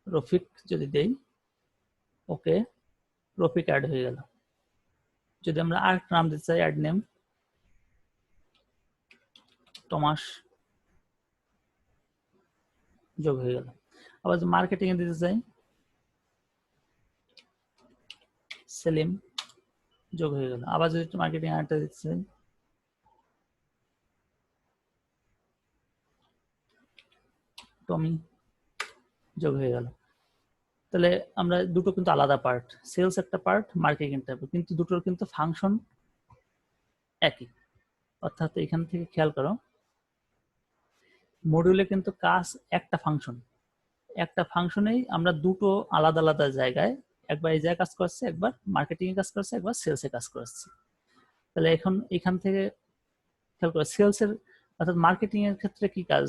রফিক যদি দেই, ওকে, রফিক অ্যাড হয়ে গেল। যদি আমরা আরেকটা নাম দিতে চাই, অ্যাড নেম টমাস যোগ হয়ে গেল। আবার মার্কেটিং এ দিতে চাই সেলিম, যোগ হয়ে গেল। আবার যদি মার্কেটিং আরেকটা দিতে চাই টমি, যোগ হয়ে গেল। তাহলে আমরা দুটো কিন্তু আলাদা পার্ট, সেলস একটা পার্ট, মার্কেটিং একটা, কিন্তু দুটোর কিন্তু ফাংশন একই। অর্থাৎ এখান থেকে খেয়াল করো মডিউলে কিন্তু কাজ একটা ফাংশন, একটা ফাংশনেই আমরা দুটো আলাদা আলাদা জায়গায়, একবার এই জায়গায় কাজ করছে, একবার মার্কেটিং এ কাজ করছে, একবার সেলস এ কাজ করছে। তাহলে এখন এখান থেকে খেয়াল করো সেলস এর অর্থাৎ মার্কেটিং এর ক্ষেত্রে কি কাজ,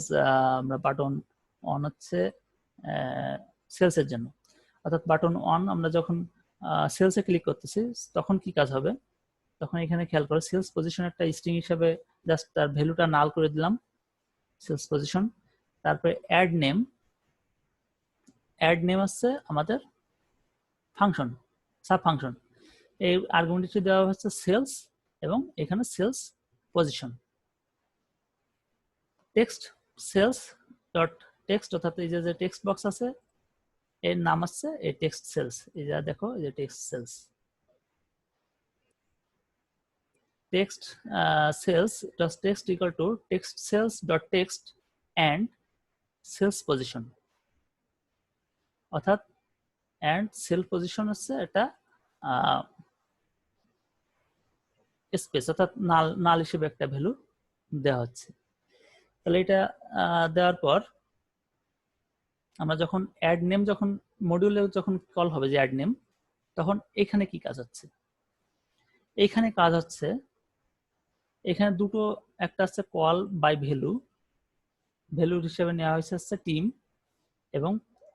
আমরা বাটন অন হচ্ছে সেলস এর জন্য, অর্থাৎ বাটন অন আমরা যখন সেলস এ ক্লিক করতেছি তখন কি কাজ হবে, তখন এখানে খেয়াল করো সেলস পজিশন একটা স্ট্রিং হিসেবে জাস্ট তার ভ্যালুটা নাল করে দিলাম সেলস পজিশন। তারপরে অ্যাড নেম হচ্ছে আমাদের ফাংশন, সাব ফাংশন। এই আর্গুমেন্টটি দেওয়া হচ্ছে সেলস এবং এখানে sales position. Text sales dot text, অর্থাৎ এই যে টেক্সট বক্স আছে এর নাম আছে এই টেক্সট সেলস, এই যে দেখো এই যে text sales. Text sales dot text equal to text sales dot text and sales position, অর্থাৎ অ্যান্ড সেল পজিশন হচ্ছে এটা স্পেস, অর্থাৎ নাল হিসেবে একটা ভ্যালু দেওয়া হচ্ছে। তাহলে এটা দেওয়ার পর আমরা যখন অ্যাড নেম, যখন মডিউলে যখন কল হবে যে অ্যাড নেম, তখন এখানে কি কাজ হচ্ছে, এইখানে কাজ হচ্ছে এখানে দুটো, একটা আছে কল বাই ভ্যালু, ভ্যালুর হিসেবে নেওয়া হয়েছে হচ্ছে টিম, এবং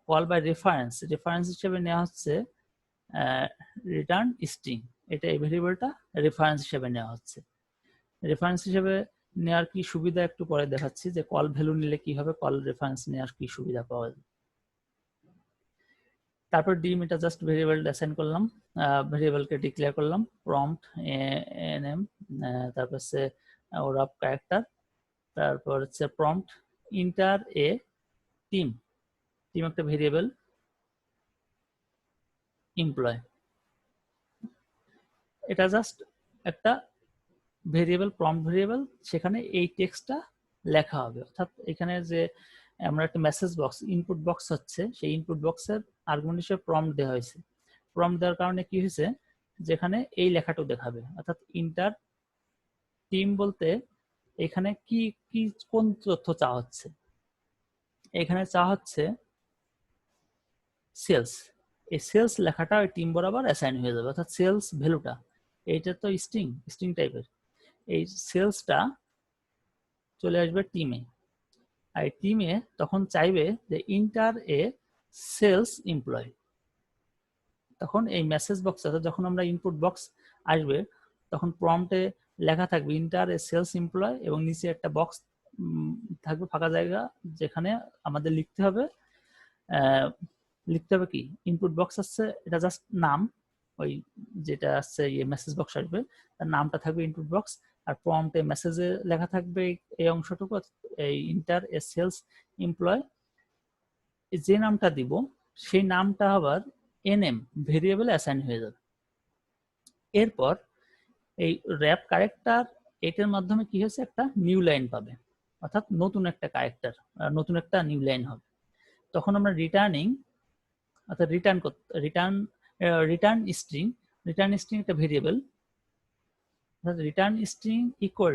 কল বাই রেফারেন্স হিসেবে নেওয়া হচ্ছে রিটার্ন স্ট্রিং। এটা এই ভেরিয়েবলটা রেফারেন্স হিসেবে নেওয়া হচ্ছে। রেফারেন্স হিসেবে নেওয়ার কি সুবিধা একটু পরে দেখাচ্ছি, যে কল ভ্যালু নিলে কি হবে, কল রেফারেন্স নেওয়ার কি সুবিধা পাওয়া যায়। তারপর ডিম, এটা জাস্ট ভেরিয়েবল অ্যাসাইন করলাম, ভেরিয়েবলকে ডিক্লেয়ার করলাম প্রম্পট এনএম, তারপর হচ্ছে ওরাপ ক্যারেক্টার, তারপর হচ্ছে প্রম্পট ইন্টার এ টিম একটা ভেরিয়েবল এমপ্লয়, এটা জাস্ট একটা ভেরিয়েবল প্রম্পট ভেরিয়েবল, সেখানে এই টেক্সটটা লেখা হবে। অর্থাৎ এখানে যে আমরা একটা মেসেজ বক্স ইনপুট বক্স হচ্ছে, সেই ইনপুট বক্সের আর্গুমেন্ট হিসেবে প্রম্পট দেওয়া হয়েছে। প্রম্পট দেওয়ার কারণে কি হয়েছে, যেখানে এই লেখাটাও দেখাবে, অর্থাৎ ইন্টার টিম বলতে এখানে কি কি কোন তথ্য চাওয়া হচ্ছে, এখানে চাওয়া হচ্ছে সেলস, এই সেলস লেখাটা ওই টিম বরাবর অ্যাসাইন হয়ে যাবে, অর্থাৎ সেলস ভ্যালুটা, এইটা তো স্ট্রিং টাইপের, এই সেলসটা চলে আসবে টিমে, আর টিমে তখন চাইবে যে ইন্টার এ সেলস এমপ্লয়, তখন এই মেসেজ বক্স আছে যখন আমরা ইনপুট বক্স আসবে তখন প্রম্পটে লেখা থাকবে ইন্টার এ সেলস এমপ্লয়, এবং নিচে একটা বক্স থাকবে ফাঁকা জায়গা, যেখানে আমাদের লিখতে হবে কি ইনপুট বক্স আছে, এটা জাস্ট নাম, ওই যেটা আছে মেসেজ বক্স আসবে তার নামটা থাকবে ইনপুট বক্স, আর প্রম্পটে মেসেজে লেখা থাকবে এই অংশটুকু, এই ইন্টার এ সেলস এমপ্লয়, যে নামটা দিব সেই নামটা আবার এনএম ভেরিয়েবল অ্যাসাইন হয়ে যাবে। এরপর এই র্যাপ ক্যারেক্টার, এটার মাধ্যমে কি হয়েছে, একটা নিউ লাইন পাবে, অর্থাৎ নতুন একটা ক্যারেক্টার, নতুন একটা নিউ লাইন হবে। তখন আমরা রিটার্নিং, অর্থাৎ রিটার্ন স্ট্রিং একটা ভেরিয়েবল, অর্থাৎ রিটার্ন স্ট্রিং ইকুয়াল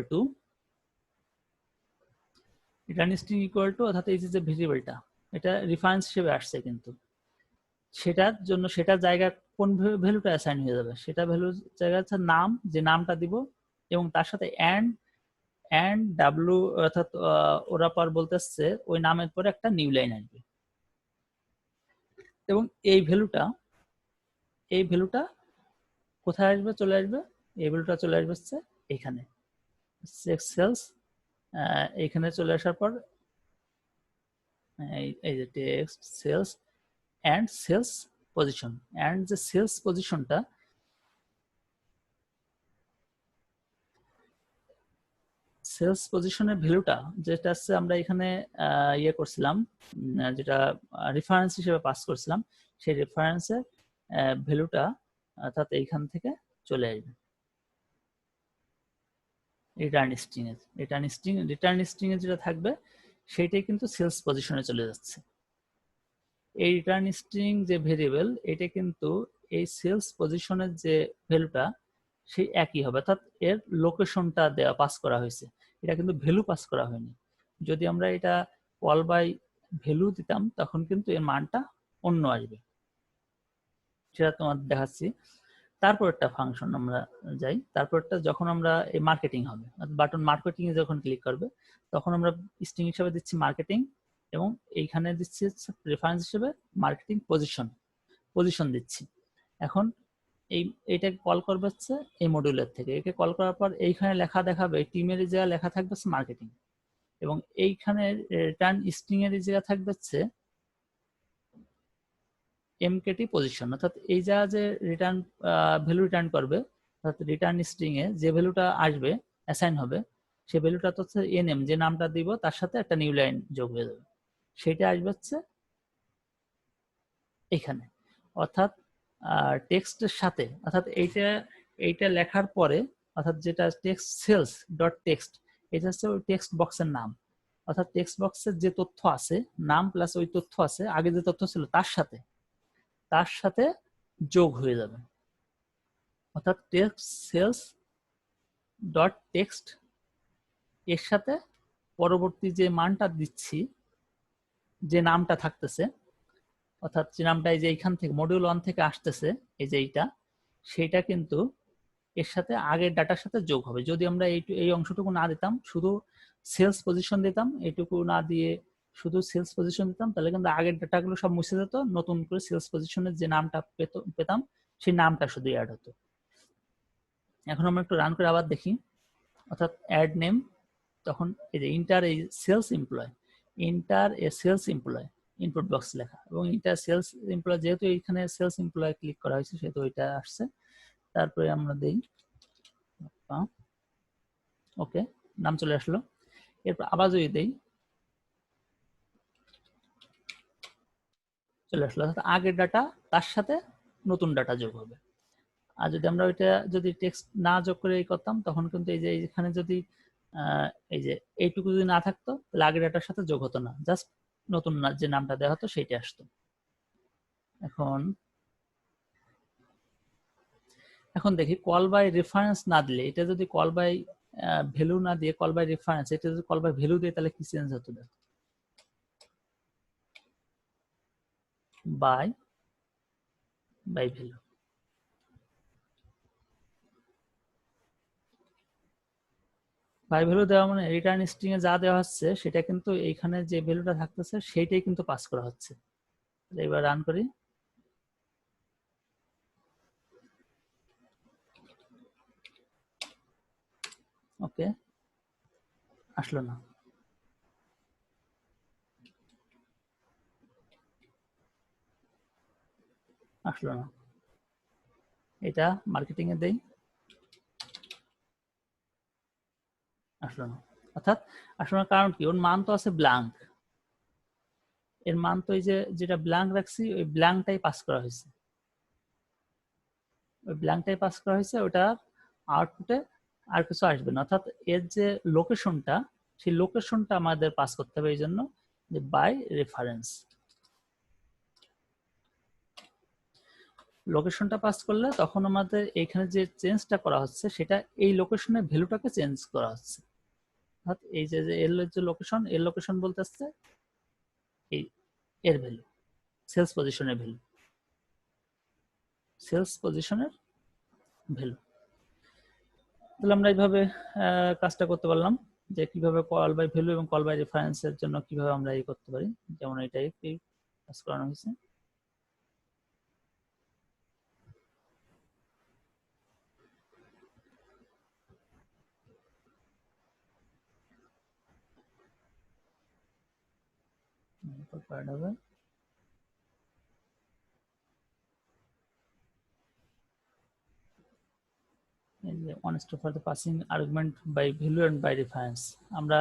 টু অর্থাৎ এই যে ভেরিয়েবলটা এটা রেফারেন্স হিসেবে আসছে, কিন্তু সেটার জন্য সেটা জায়গা কোন ভ্যালুটা অ্যাসাইন হয়ে যাবে, সেটা ভ্যালু জায়গা হচ্ছে নাম, যে নামটা দিব, এবং তার সাথে অ্যান্ড ডাব্লু, অর্থাৎ ওরা পর বলতেছে ওই নামের পরে একটা নিউ লাইন আসবে, এবং এই ভ্যালুটা কোথায় আসবে, চলে আসবে, এই ভ্যালুটা চলে আসবে হচ্ছে এখানে সেলস, এখানে চলে আসার পর এই যে text sales and sales position, and যে সেলস সেলস পজিশনের ভ্যালুটা যেটা আছে আমরা এখানে ইয়ে করছিলাম, যেটা রেফারেন্স হিসেবে পাস করছিলাম, সেই রেফারেন্সের ভ্যালুটা অর্থাৎ এইখান থেকে চলে আসবে রিটার্ন স্ট্রিং এ যেটা থাকবে সেটাই কিন্তু সেলস পজিশনে চলে যাচ্ছে। এই রিটার্ন স্ট্রিং যে ভেরিয়েবল, এটা কিন্তু এই সেলস পজিশনের যে ভ্যালুটা সেই একই হবে, অর্থাৎ এর লোকেশনটা দেওয়া পাস করা হয়েছে, এটা কিন্তু ভ্যালু পাস করা হয়নি। যদি আমরা এটা কল বাই ভ্যালু দিতাম তখন কিন্তু এর মানটা অন্য আসবে, সেটা তোমাদের দেখাচ্ছি। তারপর একটা ফাংশন আমরা যাই, তারপরটা যখন আমরা এই মার্কেটিং হবে, বাটন মার্কেটিং এ যখন ক্লিক করবে তখন আমরা স্ট্রিং হিসেবে দিচ্ছি মার্কেটিং, এবং এইখানে দিচ্ছি রেফারেন্স হিসেবে মার্কেটিং পজিশন দিচ্ছি। এখন এইটাকে কল করবে হচ্ছে এই মডিউলের থেকে, একে কল করার পর এইখানে লেখা দেখাবে টিমের জায়গায় লেখা থাকবে হচ্ছে মার্কেটিং, এবং এইখানে রিটার্ন স্ট্রিং এর জায়গা থাকবে হচ্ছে এমকেটি পজিশন, অর্থাৎ এই যা যে রিটার্ন ভ্যালু রিটার্ন করবে, অর্থাৎ রিটার্ন স্ট্রিং এ যে ভ্যালুটা আসবে অ্যাসাইন হবে, সেই ভ্যালুটা তো হচ্ছে এনএম, যে নামটা দিব তার সাথে একটা নিউ লাইন যোগ হয়ে যাবে, সেটা আসবে হচ্ছে এখানে, অর্থাৎ টেক্সটের সাথে, অর্থাৎ এইটা লেখার পরে, অর্থাৎ যেটা টেক্সট সেলস ডট টেক্সট, এটা হচ্ছে ওই টেক্সট বক্সের নাম, অর্থাৎ টেক্সট বক্সের যে তথ্য আছে নাম প্লাস ওই তথ্য আছে আগে যে তথ্য ছিল তার সাথে যোগ হয়ে যাবে, অর্থাৎ টেক্সট সেলস ডট টেক্সট এর সাথে পরবর্তী যে মানটা দিচ্ছি, যে নামটা থাকতেছে, অর্থাৎ যে নামটা এই যে এইখান থেকে মডিউল 1 থেকে আসতেছে, এই যে এইটা, সেইটা কিন্তু এর সাথে আগের ডাটার সাথে যোগ হবে। যদি আমরা এই অংশটুকু না দিতাম, শুধু সেলস পজিশন দিতাম, এইটুকু না দিয়ে শুধু সেলস পজিশন দিতাম, তাহলে কিন্তু আগের ডাটাগুলো সব মুছে যেত, নতুন করে সেলস পজিশনের যে নামটা পেতাম সেই নামটা শুধু অ্যাড হতো। এখন আমরা একটু রান করে আবার দেখি, অর্থাৎ অ্যাড নেম, তখন এই যে ইন্টার এই সেলস এমপ্লয়, ইন্টার এ সেলস এমপ্লয় ইনপুট বক্স লেখা, এবং ইন্টার সেলস এমপ্লয়, যেহেতু এইখানে সেলস এমপ্লয় ক্লিক করা হয়েছে সেহেতু এটা আসছে। তারপরে আমরা দেই ওকে, নাম চলে আসলো। এরপর আবার যদি দেই চলে আসলো, অর্থাৎ আগের ডাটা তার সাথে নতুন ডাটা যোগ হবে। আর যদি আমরা ওইটা যদি টেক্সট না যোগ করে এই করতাম তখন কিন্তু এই যে এখানে যদি এই যে এইটুকু যদি না থাকতো তাহলে আগের ডাটার সাথে যোগ হতো না, জাস্ট নতুন যে নামটা দেওয়া হতো সেইটা আসতো। এখন দেখি কল বাই রেফারেন্স না দিলে, এটা যদি কল বাই ভ্যালু না দিয়ে কল বাই রেফারেন্স, এটা যদি কল বাই ভ্যালু দিয়ে তাহলে কি চেঞ্জ হতো, দেখো বাই ভ্যালু, বাই ভ্যালু দেওয়া মানে রিটার্ন স্ট্রিং এ যা দেওয়া হচ্ছে সেটা কিন্তু এইখানে যে ভ্যালুটা থাকতেছে সেইটাই কিন্তু পাস করা হচ্ছে। এবার রান করি, ওকে, আসলো না, আসলো না, এটা মার্কেটিং এ দেই, আসলো না, অর্থাৎ আসলো না কারণ কি, ওর মান তো আছে ব্ল্যাঙ্ক, এর মান তো এই যে যেটা ব্ল্যাঙ্ক রাখছি ওই ব্ল্যাঙ্কটাই পাস করা হয়েছে, ওই ব্ল্যাঙ্কটাই পাস করা হয়েছে, ওটা আউটপুটে আর কিছু আসবে না, অর্থাৎ এর যে লোকেশনটা সেই লোকেশনটা আমাদের পাস করতে হবে, এই জন্য যে বাই রেফারেন্স, লোকেশনটা পাস করলে তখন আমাদের এখানে যে চেঞ্জটা করা হচ্ছে সেটা এই লোকেশনের ভ্যালুটাকে চেঞ্জ করা হচ্ছে, অর্থাৎ এই যে এর যে লোকেশন, এর লোকেশন বলতে আসছে এই এর ভ্যালু, সেলস পজিশনের ভ্যালু, সেলস পজিশনের ভ্যালু। তাহলে আমরা এইভাবে কাজটা করতে পারলাম, যে কিভাবে কল বাই ভ্যালু এবং কল বাই রেফারেন্সের জন্য কিভাবে আমরা এই করতে পারি, যেমন এটাই কাজ করানো হয়েছে। হবে one step for the passing argument by value and by reference. আমরা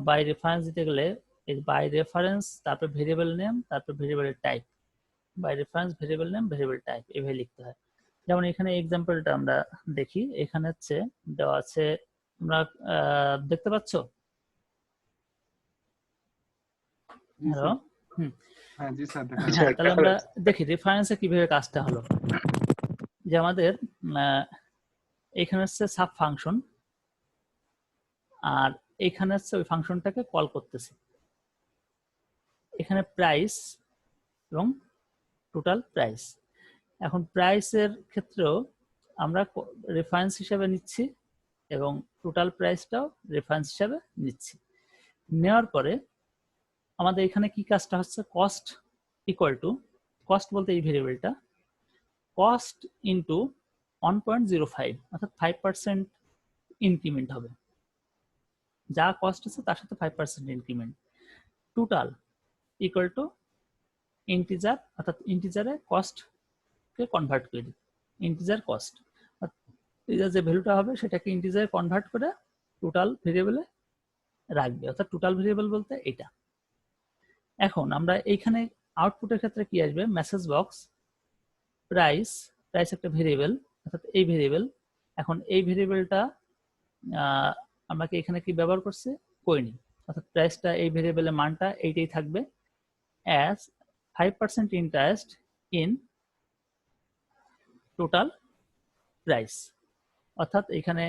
বাই রেফারেন্স দিতে গেলে এই বাই রেফারেন্স, তারপর ভেরিয়েবল নেম, তারপর ভেরিয়েবলের type, by reference variable name variable type এভাবে লিখতে হয়। যেমন এখানে এক্সাম্পলটা আমরা দেখি, এখানে হচ্ছে দেওয়া আছে, তোমরা দেখতে পাচ্ছ? হ্যালো, হ্যাঁ জি স্যার দেখা হ্যাঁ, তাহলে আমরা দেখি রেফারেন্সে কিভাবে কাজটা হলো। যে আমাদের এখানে হচ্ছে সাব ফাংশন, আর এখানে হচ্ছে ওই ফাংশনটাকে কল করতেছি। এখানে প্রাইস এবং টোটাল প্রাইস। এখন প্রাইসের ক্ষেত্রেও আমরা রেফারেন্স হিসেবে নিচ্ছি এবং টোটাল প্রাইসটাও রেফারেন্স হিসেবে নিচ্ছি। নেওয়ার পরে আমাদের এখানে কি কাজটা হচ্ছে, কস্ট ইকুয়াল টু, কস্ট বলতে এই ভেরিয়েবলটা, কস্ট ইন্টু 1.05 অর্থাৎ 5% ইনক্রিমেন্ট হবে। যা কস্ট আছে তার সাথে 5% increment. Total equal to integer, অর্থাৎ ইন্টিজারে কস্টকে কনভার্ট করে দিই, ইন্টিজার কস্ট, ইন্টিজার যে ভ্যালুটা হবে সেটাকে ইন্টিজারে কনভার্ট করে টোটাল ভেরিয়েবলে রাখবে, অর্থাৎ টোটাল ভেরিয়েবল বলতে এটা। এখন আমরা এইখানে আউটপুটের ক্ষেত্রে কি আসবে, মেসেজ বক্স প্রাইস, প্রাইস একটা ভেরিয়েবল, অর্থাৎ এই ভেরিয়েবল। এখন এই ভেরিয়েবলটা আমাকে এখানে কি ব্যবহার করছে, করিনি, অর্থাৎ প্রাইসটা এই ভেরিয়েবলের মানটা এইটাই থাকবে, as 5% interest in total price. অর্থাৎ এখানে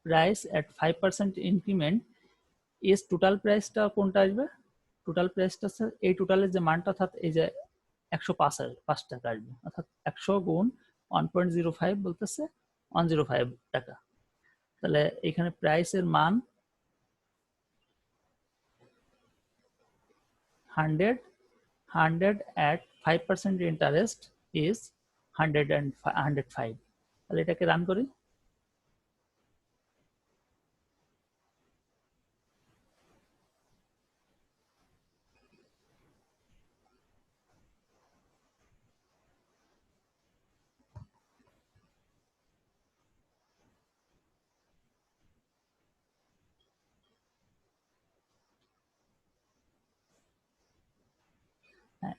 price at 5% increment is total প্রাইসটা কোনটা আসবে, টোটাল প্রাইসটা এই টোটালের যে মানটা, অর্থাৎ এই যে 105 টাকা আসবে, অর্থাৎ 100 গুণ 1.05 বলতেছে 105 টাকা। তাহলে এখানে প্রাইসের মান 100 at 5% ইন্টারেস্ট ইজ 105। তাহলে এটাকে রান করি।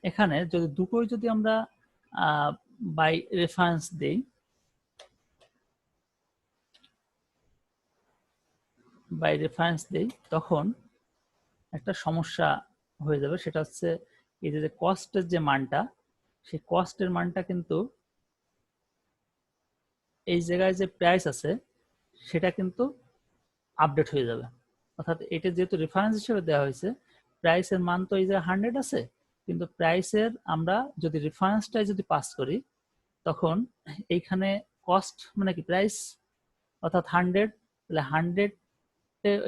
এখানে যদি দুটোই যদি আমরা বাই রেফারেন্স দেই, বাই রেফারেন্স দেই, তখন একটা সমস্যা হয়ে যাবে। সেটা হচ্ছে এই যে কস্টের যে মানটা, সেই কস্টের মানটা কিন্তু এই জায়গায় যে প্রাইস আছে সেটা কিন্তু আপডেট হয়ে যাবে। অর্থাৎ এটা যেহেতু রেফারেন্স হিসেবে দেওয়া হয়েছে, প্রাইসের মান তো এই যে 100 আছে, কিন্তু প্রাইসের আমরা যদি রেফারেন্সটাই যদি পাস করি, তখন এইখানে কস্ট মানে কি প্রাইস, অর্থাৎ 100, তাহলে 100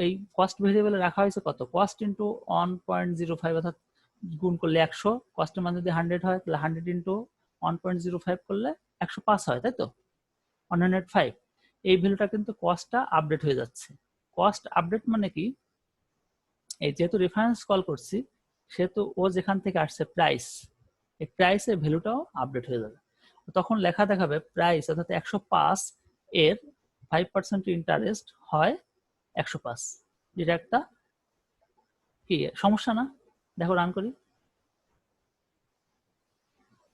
এই কস্ট ভেরিয়েবলে রাখা হয়েছে কত, কস্ট ইন্টু 1.05, অর্থাৎ গুণ করলে 100, কস্টের মান যদি 100 হয় তাহলে 100 ইন্টু 1.05 করলে 105 হয়, তাই তো, 105। এই ভ্যালুটা কিন্তু কস্টটা আপডেট হয়ে যাচ্ছে। কস্ট আপডেট মানে কি, এই যেহেতু রেফারেন্স কল করছি সেহেতু ও যেখান থেকে আসছে প্রাইস, এই প্রাইসের ভ্যালুটাও আপডেট হয়ে যাবে। তখন লেখা দেখাবে প্রাইস, অর্থাৎ 105 এর 5% ইন্টারেস্ট হয় 105, যেটা একটা কি সমস্যা না? দেখো রান করি,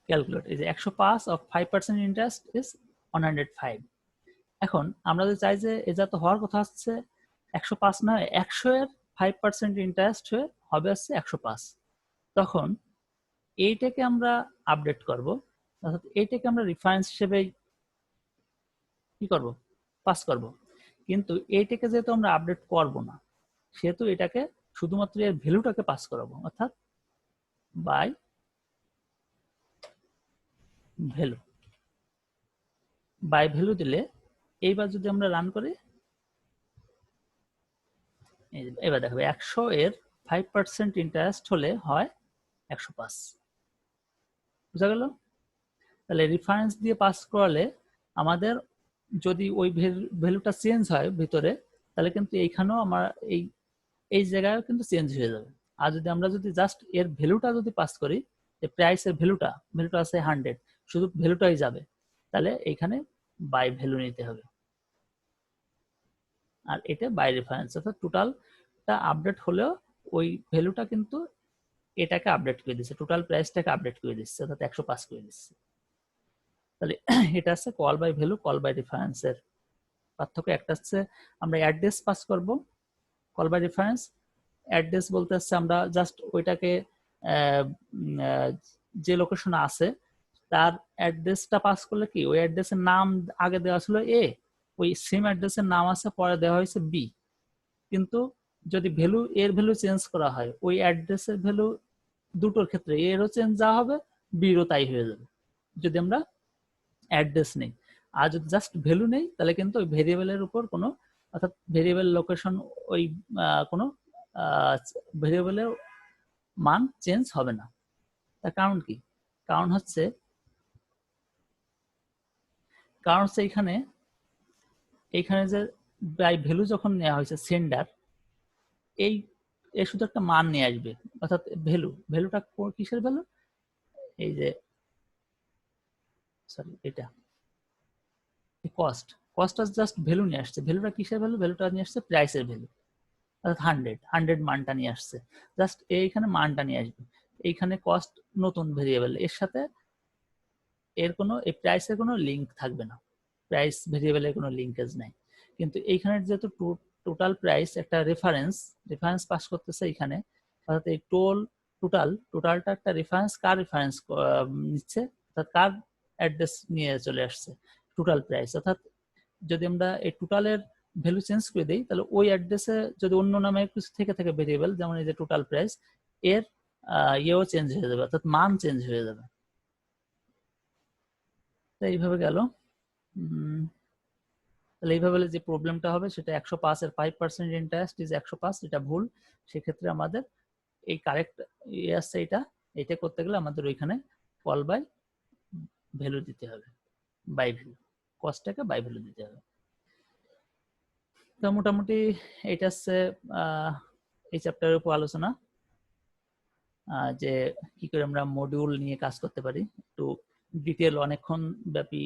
ক্যালকুলেট, এই যে 105 অফ 5% ইন্টারেস্ট ইজ 105। এখন আমরা যদি চাই যে এটা তো হওয়ার কথা হচ্ছে 105 নয়, 100 এর 5% ইন্টারেস্ট হয়ে হবে হচ্ছে 105, তখন এইটাকে আমরা আপডেট করব, অর্থাৎ এইটাকে আমরা রেফারেন্স হিসেবে কি করব, পাস করব। কিন্তু এইটাকে যেহেতু আমরা আপডেট করব না, সেহেতু এটাকে শুধুমাত্র এর ভ্যালুটাকে পাস করাবো, অর্থাৎ বাই ভ্যালু। বাই ভ্যালু দিলে এইবার যদি আমরা রান করি, এবার দেখাবে 100 এর 5% ইন্টারেস্ট হলে হয় 105। বুঝা গেল? তাহলে রেফারেন্স দিয়ে পাস করালে আমাদের যদি ওই ভ্যালুটা চেঞ্জ হয় ভিতরে, তাহলে কিন্তু এইখানেও আমার এই জায়গায় কিন্তু চেঞ্জ হয়ে যাবে। আর যদি আমরা যদি জাস্ট এর ভ্যালুটা যদি পাস করি, যে প্রাইসের ভ্যালুটা আছে 100, শুধু ভ্যালুটাই যাবে, তাহলে এখানে বাই ভ্যালু নিতে হবে, আর এটা বাই রেফারেন্স, অর্থাৎ টোটালটা আপডেট হলেও ওই ভ্যালুটা কিন্তু এটাকে আপডেট করে দিচ্ছে, টোটাল প্রাইসটাকে আপডেট করে দিচ্ছে, অর্থাৎ 105 করে দিচ্ছে। তাহলে এটা হচ্ছে call by value, call by রেফারেন্সের পার্থক্য। একটা হচ্ছে আমরা অ্যাড্রেস পাস করব, কল বাই রেফারেন্স অ্যাড্রেস বলতে হচ্ছে আমরা জাস্ট ওইটাকে যে লোকেশন আছে তার অ্যাড্রেসটা পাস করলে কি ওই অ্যাড্রেসের নাম আগে দেওয়া ছিল এ, ওই সেম অ্যাড্রেসের নাম আছে পরে দেওয়া হয়েছে বি, কিন্তু যদি ভ্যালু এর ভ্যালু চেঞ্জ করা হয় ওই অ্যাড্রেসের ভ্যালু দুটোর ক্ষেত্রে এরও চেঞ্জ যা হবে বিরও তাই হয়ে যাবে যদি আমরা অ্যাড্রেস নেই। আর যদি জাস্ট ভ্যালু নেই তাহলে কিন্তু ওই ভেরিয়েবলের উপর কোনো, অর্থাৎ ভেরিয়েবল লোকেশন ওই কোনো ভেরিয়েবলের মান চেঞ্জ হবে না। তার কারণ কি? কারণ হচ্ছে এইখানে যে বাই ভ্যালু যখন নেওয়া হয়েছে সেন্ডার এই শুধু একটা মান নিয়ে আসবে, অর্থাৎ ভ্যালুটা কিসের ভ্যালু, এই যে সরি এটা কস্টটা জাস্ট ভ্যালু নিয়ে আসছে, ভ্যালুটা কিসের ভ্যালু, ভ্যালুটা নিয়ে আসছে প্রাইসের ভ্যালু, অর্থাৎ 100 মানটা নিয়ে আসছে, জাস্ট এইখানে মানটা নিয়ে আসবে। এইখানে কস্ট নতুন ভেরিয়েবল, এর সাথে এর কোনো এই প্রাইসের কোনো লিঙ্ক থাকবে না, প্রাইস ভেরিয়েবলের কোনো লিঙ্কেজ নাই। কিন্তু এইখানে যেহেতু টোটাল প্রাইস একটা রেফারেন্স পাস করতেছে এখানে, অর্থাৎ এই টোটালটা একটা কার রেফারেন্স নিচ্ছে, অর্থাৎ কার অ্যাড্রেস নিয়ে চলে আসছে টোটাল প্রাইস। অর্থাৎ যদি আমরা এই টোটালের ভ্যালু চেঞ্জ করে দিই তাহলে ওই অ্যাড্রেসে যদি অন্য নামে কিছু থেকে ভেরিয়েবল, যেমন এই যে টোটাল প্রাইস, এর ইয়েও চেঞ্জ হয়ে যাবে, অর্থাৎ মান চেঞ্জ হয়ে যাবে। এইভাবে গেল। তাহলে এইভাবে যে প্রবলেমটা হবে সেটা 105 এর 5% ইন্টারেস্ট ইজ 105, এটা ভুল। সেক্ষেত্রে আমাদের এই কারেক্ট আছে এটা করতে গেলে আমাদের ওইখানে কল বাই ভ্যালু দিতে হবে, বাই ভ্যালু, কস্টটাকে বাই ভ্যালু দিতে হবে। তো মোটামুটি এটা হচ্ছে এই চ্যাপ্টারের উপর আলোচনা, যে কি করে আমরা মডিউল নিয়ে কাজ করতে পারি। একটু ডিটেল অনেকক্ষণ ব্যাপী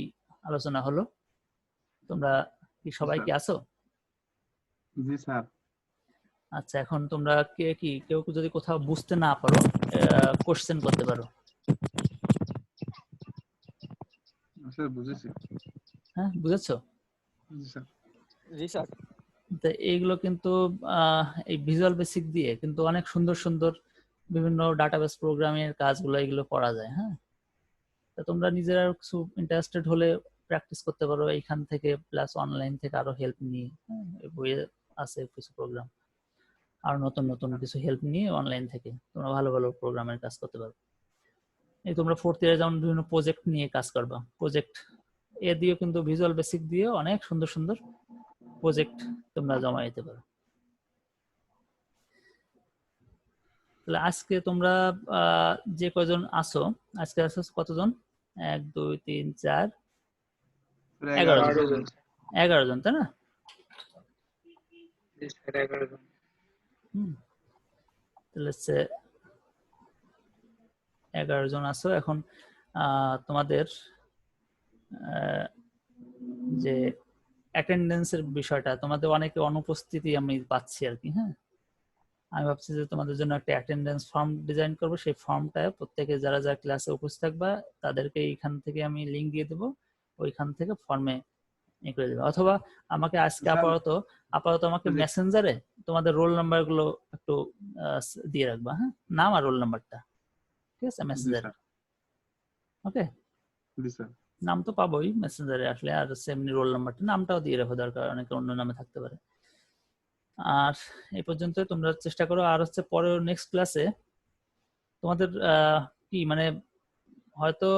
আলোচনা হলো। তোমরা কি সবাই কি আছো? জি স্যার। আচ্ছা, এখন তোমরা কেউ যদি কোথাও বুঝতে না পারো কোশ্চেন করতে পারো। স্যার বুঝেছি। হ্যাঁ, বুঝেছো? জি স্যার। জি স্যার। তো এইগুলো কিন্তু এই ভিজুয়াল বেসিক দিয়ে কিন্তু অনেক সুন্দর সুন্দর বিভিন্ন ডাটাবেস প্রোগ্রামের কাজগুলো এগুলো করা যায়। হ্যাঁ, তো তোমরা নিজেরা কিছু ইন্টারেস্টেড হলে প্র্যাকটিস করতে পারো এইখান থেকে, প্লাস অনলাইন থেকে আরো হেল্প নিয়ে। বইয়ে আছে কিছু প্রোগ্রাম, আর নতুন নতুন কিছু হেল্প নিয়ে অনলাইন থেকে তোমরা ভালো ভালো প্রোগ্রামের কাজ করতে পারো। এই তোমরা 4th ইয়ারে যেমন বিভিন্ন প্রজেক্ট নিয়ে কাজ করবা, প্রজেক্ট এ দিয়ে কিন্তু ভিজুয়াল বেসিক দিয়ে অনেক সুন্দর সুন্দর প্রজেক্ট তোমরা জমা দিতে পারো। তাহলে আজকে তোমরা যে কয়জন আছো, আজকে আছো কতজন? 1 2 3 4 11 জন। 11 জন, তাই না? জি স্যার, 11 জন। তাহলে 11 জন আছো। এখন তোমাদের যে অ্যাটেন্ডেন্সের বিষয়টা, তোমাদের অনেকে অনুপস্থিতি আমি পাচ্ছি আর কি। হ্যাঁ, আমি ভাবছি যে তোমাদের জন্য একটা অ্যাটেন্ডেন্স ফর্ম ডিজাইন করব, সেই ফর্মটায় প্রত্যেকে যারা যারা ক্লাসে উপস্থিত থাকবা তাদেরকে এইখান থেকে আমি লিংক দিয়ে দেবো, ওইখান থেকে ফর্মে ই করে দেবে। অথবা আমাকে আজকে আপাতত আমাকে মেসেঞ্জারে তোমাদের রোল নাম্বার গুলো একটু দিয়ে রাখবা। হ্যাঁ, নাম আর রোল নাম্বারটা, ঠিক আছে, মেসেঞ্জারে। ওকে, নাম তো পাবোই মেসেঞ্জারে আসলে, আর সেমনি রোল নাম্বারটা, নামটাও দিয়ে রাখো দরকার, অনেকে অন্য নামে থাকতে পারে। আর এই পর্যন্ত তোমরা চেষ্টা করো। আর হচ্ছে পরের নেক্সট ক্লাসে তোমাদের কি মানে হয়তো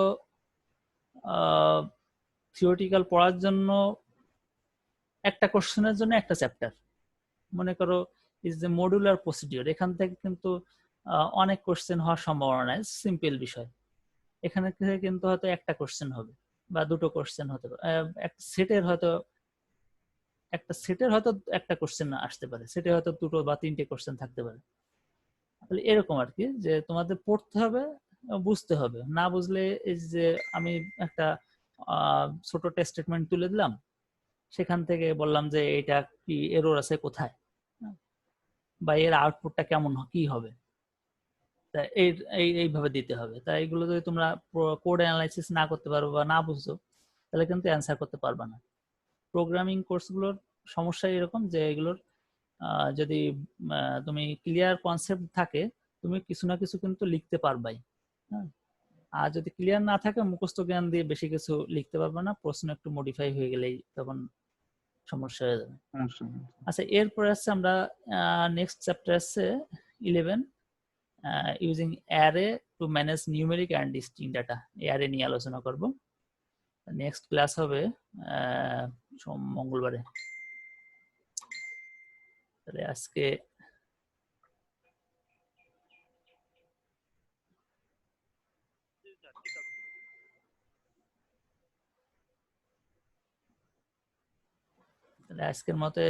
থিওরিটিক্যাল পড়ার জন্য একটা কোশ্চেনের জন্য একটা চ্যাপ্টার, মনে করো ইজ যে মডুলার প্রসিডিওর, এখান থেকে কিন্তু অনেক কোশ্চেন হওয়ার সম্ভাবনা নাই, সিম্পল বিষয়। এখানে থেকে কিন্তু হয়তো একটা কোশ্চেন হবে বা দুটো কোশ্চেন হতে পারে, একটা সেটের হয়তো একটা কোশ্চেন আসতে পারে, সেটে হয়তো 2টো বা 3টে কোশ্চেন থাকতে পারে। তাহলে এরকম আর কি, যে তোমাদের পড়তে হবে, বুঝতে হবে। না বুঝলে এই যে আমি একটা ছোট টেস্ট স্টেটমেন্ট তুলে দিলাম, সেখান থেকে বললাম যে এটা কি এরর আছে কোথায়, বা এর আউটপুটটা কেমন কি হবে, তা এইভাবে দিতে হবে। তাই এগুলো যদি তোমরা কোড অ্যানালাইসিস না করতে পারো বা না বুঝছো, তাহলে কিন্তু অ্যান্সার করতে পারবে না। প্রোগ্রামিং কোর্সগুলোর সমস্যা এরকম যে এগুলোর যদি তুমি ক্লিয়ার কনসেপ্ট থাকে, তুমি কিছু না কিছু কিন্তু লিখতে পারবাই। হ্যাঁ, আর যদি ক্লিয়ার না থাকে, মুখস্থ জ্ঞান দিয়ে বেশি কিছু লিখতে পারবে না, প্রশ্ন একটু মডিফাই হয়ে গেলেই তখন সমস্যা হয়ে যাবে। সমস্যা নেই। আচ্ছা, এরপরে আসছে আমরা নেক্সট চ্যাপ্টার আছে 11, using array to manage numeric and string data. Array নিয়ে আলোচনা করব। নেক্সট ক্লাস হবে মঙ্গলবারে। তাহলে আজকে আজকের মতে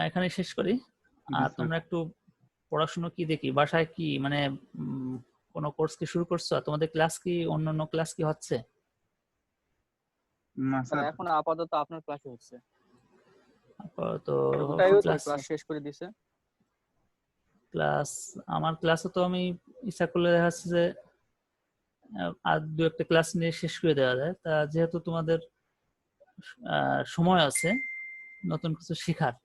এখানে শেষ করি। আর স্যার। তোমরা একটু পড়াশোনা কি দেখি, বাসায় কি মানে কোনো কোর্স কি শুরু করছো? তোমাদের ক্লাস কি অন্যান্য ক্লাস কি হচ্ছে? না স্যার স্যার, এখন আপাতত আপনার ক্লাসে হচ্ছে, তো ওটাই হচ্ছে ক্লাস ক্লাস শেষ করে দিছে। ক্লাস আমার ক্লাসে তো আমি ইচ্ছা করলে দেখা যাচ্ছে যে আর দু একটা ক্লাস নিয়ে শেষ করে দেওয়া যায়। তা যেহেতু তোমাদের সময় আছে নতুন কিছু শেখার,